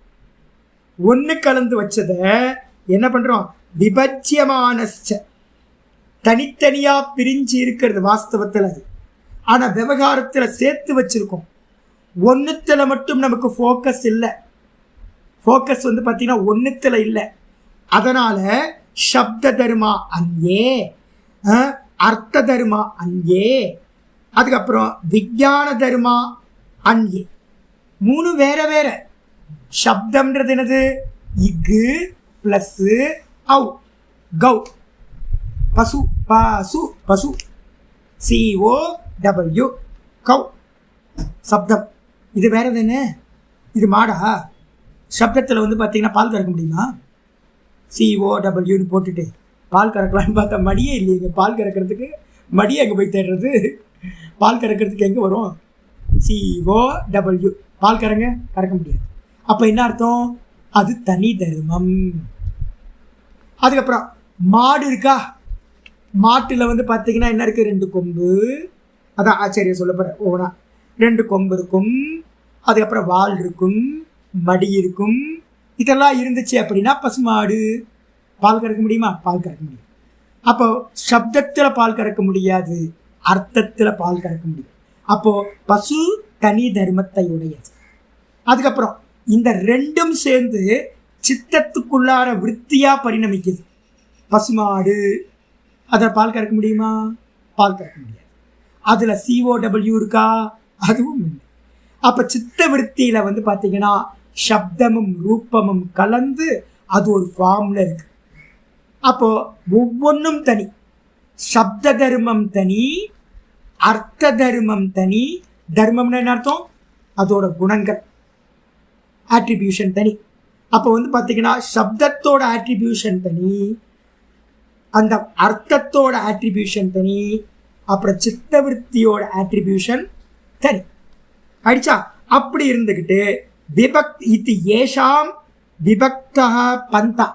ஒன்று கலந்து வச்சதை என்ன பண்ணுறோம், விபஜ்யமானச்ச தனித்தனியாக பிரிஞ்சு இருக்கிறது வாஸ்தவத்தில் அது. ஆனால் விவகாரத்தில் சேர்த்து வச்சிருக்கோம். ஒன்றுத்தில் மட்டும் நமக்கு ஃபோக்கஸ் இல்லை. ஃபோக்கஸ் வந்து பார்த்தீங்கன்னா ஒன்றுத்தில் இல்லை. அதனால் சப்த தர்மா அங்கே, அர்த்த தர்மா அங்கே, அதுக்கப்புறம் விஞ்ஞான தர்மா அங்கே. 3 வேற வேற. சப்தம்ன்றது என்னது? இக்கு ப்ளஸ்ஸு ஔ, கௌ, பசு, பசு பசு, COW, கௌ சப்தம். இது வேற தானே? இது மாடா? சப்தத்தில் வந்து பார்த்தீங்கன்னா பால் கறக்க முடியுமா? COWன்னு போட்டுட்டு பால் கறக்கலான்னு பார்த்தா மடியே இல்லைங்க. பால் கறக்கிறதுக்கு மடியை அங்கே போய் தேடுறது. பால் கறக்கிறதுக்கு எங்கே வரும்? COW. பால் கறக்க முடியாது. அப்போ என்ன அர்த்தம்? அது தனி தர்மம். அதுக்கப்புறம் மாடு இருக்கா? மாட்டில் வந்து பார்த்தீங்கன்னா என்ன இருக்குது? 2 கொம்பு. அதான் ஆச்சரியம் சொல்ல போகிறேன். ஓனா 2 கொம்பு இருக்கும், அதுக்கப்புறம் வால் இருக்கும், மடி இருக்கும். இதெல்லாம் இருந்துச்சு அப்படின்னா பசுமாடு. பால் கறக்க முடியுமா? பால் கறக்க முடியும். அப்போ சப்தத்தில் பால் கறக்க முடியாது, அர்த்தத்தில் பால் கறக்க முடியும். அப்போது பசு தனி தர்மத்தை உடையது. அதுக்கப்புறம் இந்த 2ம் சேர்ந்து சித்தத்துக்குள்ளார விருத்தியாக பரிணமிக்குது. பசுமாடு, அதில் பால் கறக்க முடியுமா? பால் கறக்க முடியாது. அதில் COW இருக்கா? அதுவும் இல்லை. அப்போ சித்த விருத்தியில் வந்து பார்த்தீங்கன்னா சப்தமும் ரூபமும் கலந்து அது ஒரு ஃபார்மில் இருக்குது. அப்போது ஒவ்வொன்றும் தனி. சப்த தர்மம் தனி, அர்த்த தர்மம் தனி. தர்மம்னு என்ன அர்த்தம்? அதோட குணங்கள், ஆட்ரிபியூஷன் தனி. அப்போ வந்து பார்த்தீங்கன்னா சப்தத்தோட ஆட்ரிபியூஷன் தனி, அந்த அர்த்தத்தோட ஆட்ரிபியூஷன் தனி, அப்புறம் சித்தவிருத்தியோட ஆட்ரிபியூஷன் தனி. ஆயிடுச்சா? அப்படி இருந்துக்கிட்டு விபக்த் இது ஏஷாம் விபக்தா பந்தா.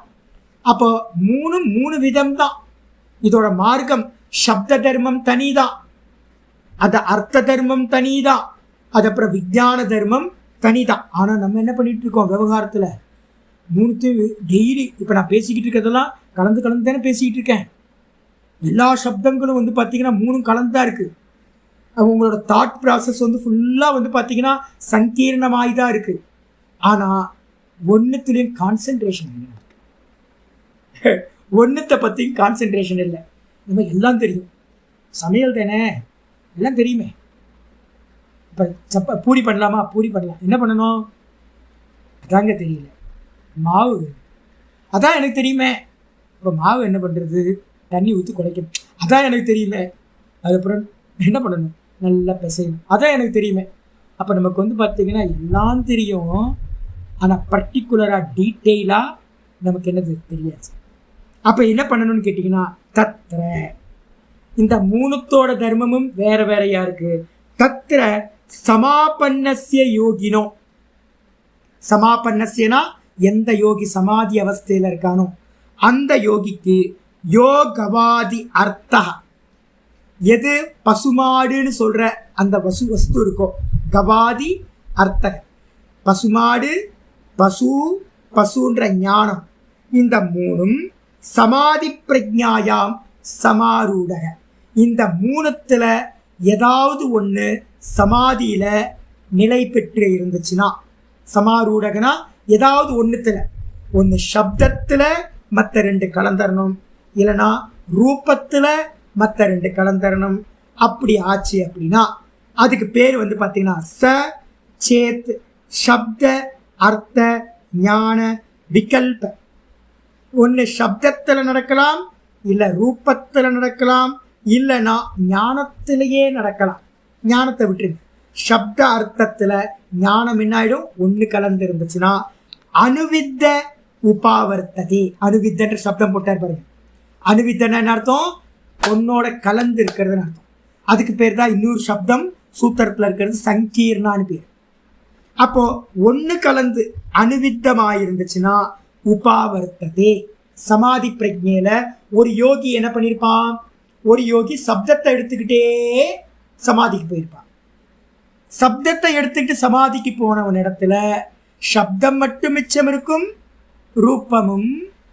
அப்போ 3 விதம்தான் இதோட மார்க்கம். சப்த தர்மம் தனிதான், அது அர்த்த தர்மம் தனிதான், அது அப்புறம் விஞ்ஞான தர்மம் தனிதான். ஆனால் நம்ம என்ன பண்ணிட்டு இருக்கோம் விவகாரத்தில்? 3 டெய்லி இப்போ நான் பேசிக்கிட்டு இருக்கிறதெல்லாம் கலந்து தானே பேசிக்கிட்டு இருக்கேன். எல்லா சப்தங்களும் வந்து பார்த்திங்கன்னா 3 கலந்து தான் இருக்குது. உங்களோட தாட் ப்ராசஸ் வந்து ஃபுல்லாக வந்து பார்த்திங்கன்னா சங்கீர்ணமாகி தான் இருக்குது. ஆனால் ஒன்றுத்துலேயும் கான்சன்ட்ரேஷன் இல்லை. ஒன்றுத்தை பற்றியும் கான்சன்ட்ரேஷன் இல்லை. நம்ம எல்லாம் தெரியும், சமையல் தானே, எல்லாம் தெரியுமே. இப்போ பூரி பண்ணலாமா? பூரி பண்ணலாம். என்ன பண்ணணும்? அதாங்க தெரியல. மாவு அதான் எனக்கு தெரியுமே. இப்போ மாவு என்ன பண்ணுறது? தண்ணி ஊற்றி குழைக்கணும். அதான் எனக்கு தெரியுமே. அதுக்கப்புறம் என்ன பண்ணணும்? நல்லா பிசையணும். அதான் எனக்கு தெரியுமே. அப்போ நமக்கு வந்து பார்த்திங்கன்னா எல்லாம் தெரியும், ஆனால் பர்டிகுலராக டீட்டெயிலாக நமக்கு என்னது தெரியாது. அப்போ என்ன பண்ணணும்னு கேட்டிங்கன்னா தத்திர இந்த 3தோட தர்மமும் வேறு வேறையாக இருக்குது. தத்திர சமாபன்னஸ்ய யோகினோ, சமாபன்னஸ்யனா எந்த யோகி சமாதி அவஸ்தையில் இருக்கானோ அந்த யோகிக்கு யோகவாதி அர்த்தா, எது பசுமாடுன்னு சொல்கிற அந்த வஸ்து இருக்கோ, கவாதி அர்த்த, பசுமாடு, பசு, பசுன்ற ஞானம், இந்த 3ம் சமாதி பிரஜாயாம் சமாரூடக. இந்த 3த்தில் ஏதாவது ஒன்று சமாதியில் நிலை பெற்று இருந்துச்சுன்னா, சமாரூடகனா ஏதாவது ஒன்று சப்தத்தில் மற்ற 2 கலந்தரணும், இல்லைனா ரூபத்தில் மற்ற 2 கலந்தரணும். அப்படி ஆச்சு அப்படின்னா அதுக்கு பேர் வந்து பார்த்தீங்கன்னா ச சேத் சப்த அர்த்த ஞான விகல்ப. ஒன்று சப்தத்தில் நடக்கலாம், இல்லை ரூபத்தில் நடக்கலாம், இல்லைன்னா ஞானத்திலேயே நடக்கலாம். ஞானத்தை விட்டுருங்க. சப்த அர்த்தத்தில் ஞானம் என்னாயிடும்? ஒன்று கலந்து இருந்துச்சுன்னா அனுவித்த உபாவர்த்ததி. அனுவித்தன்ற சப்தம் போட்டார் பாருங்க. அனுவித்தன என்ன அர்த்தம்? ஒன்னோட கலந்து இருக்கிறதுன்னு அர்த்தம். அதுக்கு பேர் தான் இன்னொரு சப்தம் சூத்திரத்தில் இருக்கிறது சங்கீர்ணான்னு பேர். அப்போது ஒன்று கலந்து அனுவித்தமாக இருந்துச்சுன்னா உபாவர்த்ததே. சமாதி பிரஜையில் ஒரு யோகி என்ன பண்ணியிருப்பான்? ஒரு யோகி சப்தத்தை எடுத்துக்கிட்டே சமாதிக்கு போயிருப்பான். சப்தத்தை எடுத்துக்கிட்டு சமாதிக்கு போனவன் இடத்துல சப்தம் மட்டும் மிச்சம் இருக்கும், ரூபமும்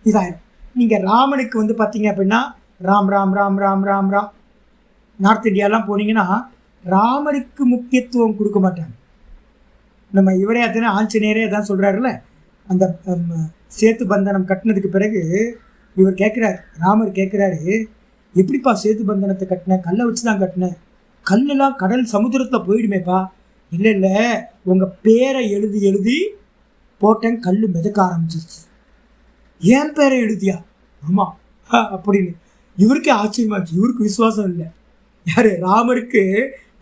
இதாயிடும். நீங்கள் ராமனுக்கு வந்து பார்த்தீங்க அப்படின்னா ராம் ராம் ராம் ராம் ராம் ராம். நார்த் இந்தியாலாம் போனீங்கன்னா ராமனுக்கு முக்கியத்துவம் கொடுக்க மாட்டாங்க. நம்ம இவரே அத்தனை ஆஞ்சநேயரே அதான் சொல்கிறாருல்ல, அந்த சேத்து பந்தனம் கட்டினதுக்கு பிறகு இவர் கேட்குறாரு, ராமர் கேட்குறாரு, எப்படிப்பா சேத்து பந்தனத்தை கட்டினேன்? கல்லை வச்சு தான் கட்டினேன். கல்லெல்லாம் கடல் சமுத்திரத்தில் போயிடுமேப்பா. இல்லை இல்லை, உங்கள் பேரை எழுதி எழுதி போட்டேன், கல் மிதக்க ஆரம்பிச்சிருச்சு. ஏன் பேரை எழுதியா? ஆமாம் அப்படின்னு. இவருக்கே ஆச்சரியமாச்சு, இவருக்கு விசுவாசம் இல்லை. யார்? ராமருக்கு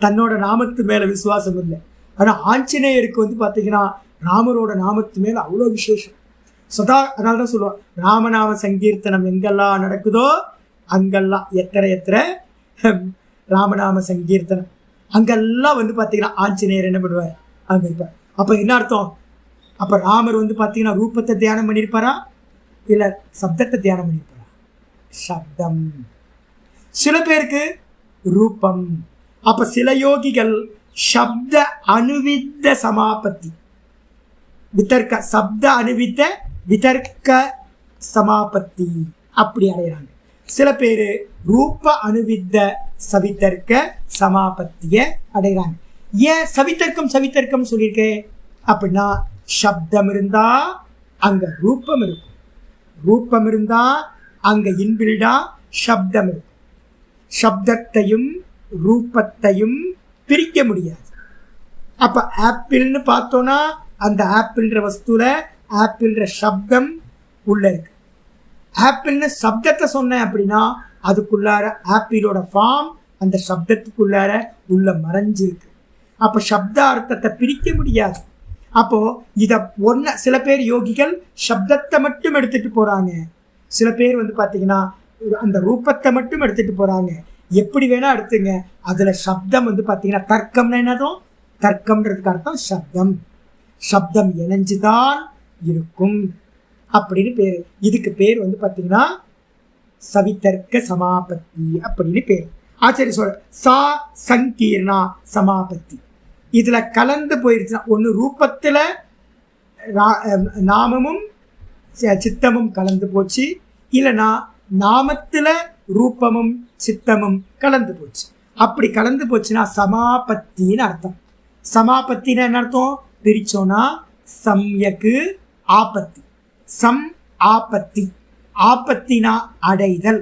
தன்னோட நாமத்து மேலே விசுவாசம் இல்லை. ஆனால் ஆஞ்சநேயருக்கு வந்து பார்த்தீங்கன்னா ராமரோட நாமத்து மேலே அவ்வளோ விசேஷம். அதனால தான் சொல்லுவாள், ராமநாம சங்கீர்த்தனம் எங்கெல்லாம் நடக்குதோ அங்கெல்லாம் எத்தனை ராமநாம சங்கீர்த்தனம் அங்கெல்லாம் வந்து பார்த்தீங்கன்னா ஆஞ்சநேயர் என்ன பண்ணுவார்? அங்கே இருப்பார். அப்போ என்ன அர்த்தம்? அப்போ ராமர் வந்து பார்த்தீங்கன்னா ரூபத்தை தியானம் பண்ணியிருப்பாரா இல்லை சப்தத்தை தியானம் பண்ணியிருப்பாரா? சப்தம். சில பேருக்கு ரூபம். அப்போ சில யோகிகள் சப்த அனுவித்த சமாபத்தி, விதர்க்க சப்த அனுவித்த விதர்க்க சமாபத்தி அப்படி அடைகிறாங்க. சில பேர் ரூப அனுவித்த சவிதர்க்க சமாபத்தியை அடைகிறாங்க. ஏன் சவிதர்க்கம் சொல்லியிருக்கேன் அப்படின்னா, சப்தம் இருந்தா அங்க ரூபம் இருக்கும், ரூபம் இருந்தா அங்க இன்பில்டா சப்தம் இருக்கும். சப்தத்தையும் ரூபத்தையும் பிரிக்க முடியாது. அப்ப ஆப்பிள்னு பார்த்தோன்னா அந்த ஆப்பிள்ன்ற வஸ்துல ஆப்பிள்ன்ற சப்தம் உள்ள இருக்கு. ஆப்பிள்னு சப்தத்தை சொன்னேன் அப்படின்னா அதுக்குள்ளார ஆப்பிளோட ஃபார்ம் அந்த சப்தத்துக்குள்ளார உள்ள மறைஞ்சிருக்கு. அப்போ சப்த அர்த்தத்தை பிரிக்க முடியாது. அப்போ இதை சில பேர் யோகிகள் சப்தத்தை மட்டும் எடுத்துட்டு போறாங்க, சில பேர் வந்து பார்த்தீங்கன்னா அந்த ரூபத்தை மட்டும் எடுத்துட்டு போறாங்க. எப்படி வேணா எடுத்துங்க, அதுல சப்தம் வந்து பார்த்தீங்கன்னா தர்க்கம்னா என்னதும், தர்க்கம்ன்றதுக்கு அர்த்தம் சப்தம், சப்தம் இணைஞ்சுதான் இருக்கும் அப்படின்னு பேர். இதுக்கு பேர் வந்து பார்த்தீங்கன்னா சவிதர்க்க சமாபத்தி அப்படின்னு பேர். ஆச்சரிய சொல்ற சா சங்கீர்ணா சமாபத்தி. இதுல கலந்து போயிருச்சுன்னா ஒன்று ரூபத்தில் நாமமும் சித்தமும் கலந்து போச்சு, இல்லைன்னா நாமத்தில் ரூபமும் சித்தமும் கலந்து போச்சு. அப்படி கலந்து போச்சுன்னா சமாபத்தின்னு அர்த்தம். சமாபத்தின்னு என்ன அர்த்தம்? பிரிச்சோன்னா சம்யக்கு ஆபத்தி, சம் ஆபத்தி. ஆபத்தினா அடைதல்,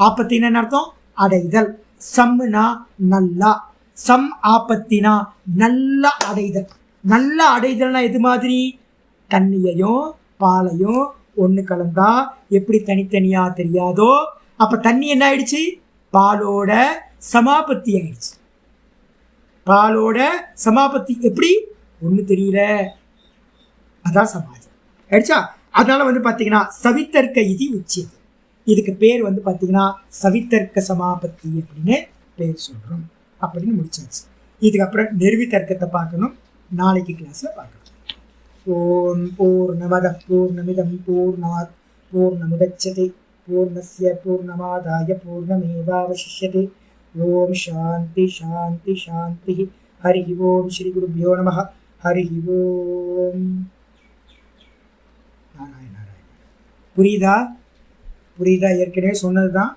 ஆபத்தினா என்ன அர்த்தம்? அடைதல். சம்னா நல்லா, சம் ஆபத்தினா நல்ல அடைதல். நல்ல அடைதல்னா எது மாதிரி? தண்ணியையும் பாலையும் ஒன்று கலந்தா எப்படி தனித்தனியா தெரியாதோ, அப்ப தண்ணி என்ன ஆயிடுச்சு? பாலோட சமாபத்தி ஆயிடுச்சு. பாலோட சமாபத்தி எப்படி? ஒன்று தெரியல, அதான் சமாஜம் ஆயிடுச்சா. அதனால வந்து பார்த்தீங்கன்னா சவித்தர்க்க இது உச்சியது. இதுக்கு பேர் வந்து பார்த்தீங்கன்னா சவித்தர்க்க சமாபத்தி அப்படின்னு பேர் சொல்கிறோம் அப்படின்னு முடிச்சாச்சு. இதுக்கப்புறம் நிர்வித்தர்க்கத்தை பார்க்கணும், நாளைக்கு கிளாஸில் பார்க்கணும். ஓம் பூர்ணமத பூர்ணமிதம் பூர்ணாத் பூர்ணமுதச்யதே பூர்ணஸ்ய பூர்ணமாதாய பூர்ணமேவாவசிஷ்யதே. ஓம் சாந்தி சாந்தி சாந்தி. ஹரி ஓம் ஸ்ரீ குருப்யோ நமः. ஹரி ஓம். நாராயண நாராயண. புரியுதா? ஏற்கனவே சொன்னது தான்.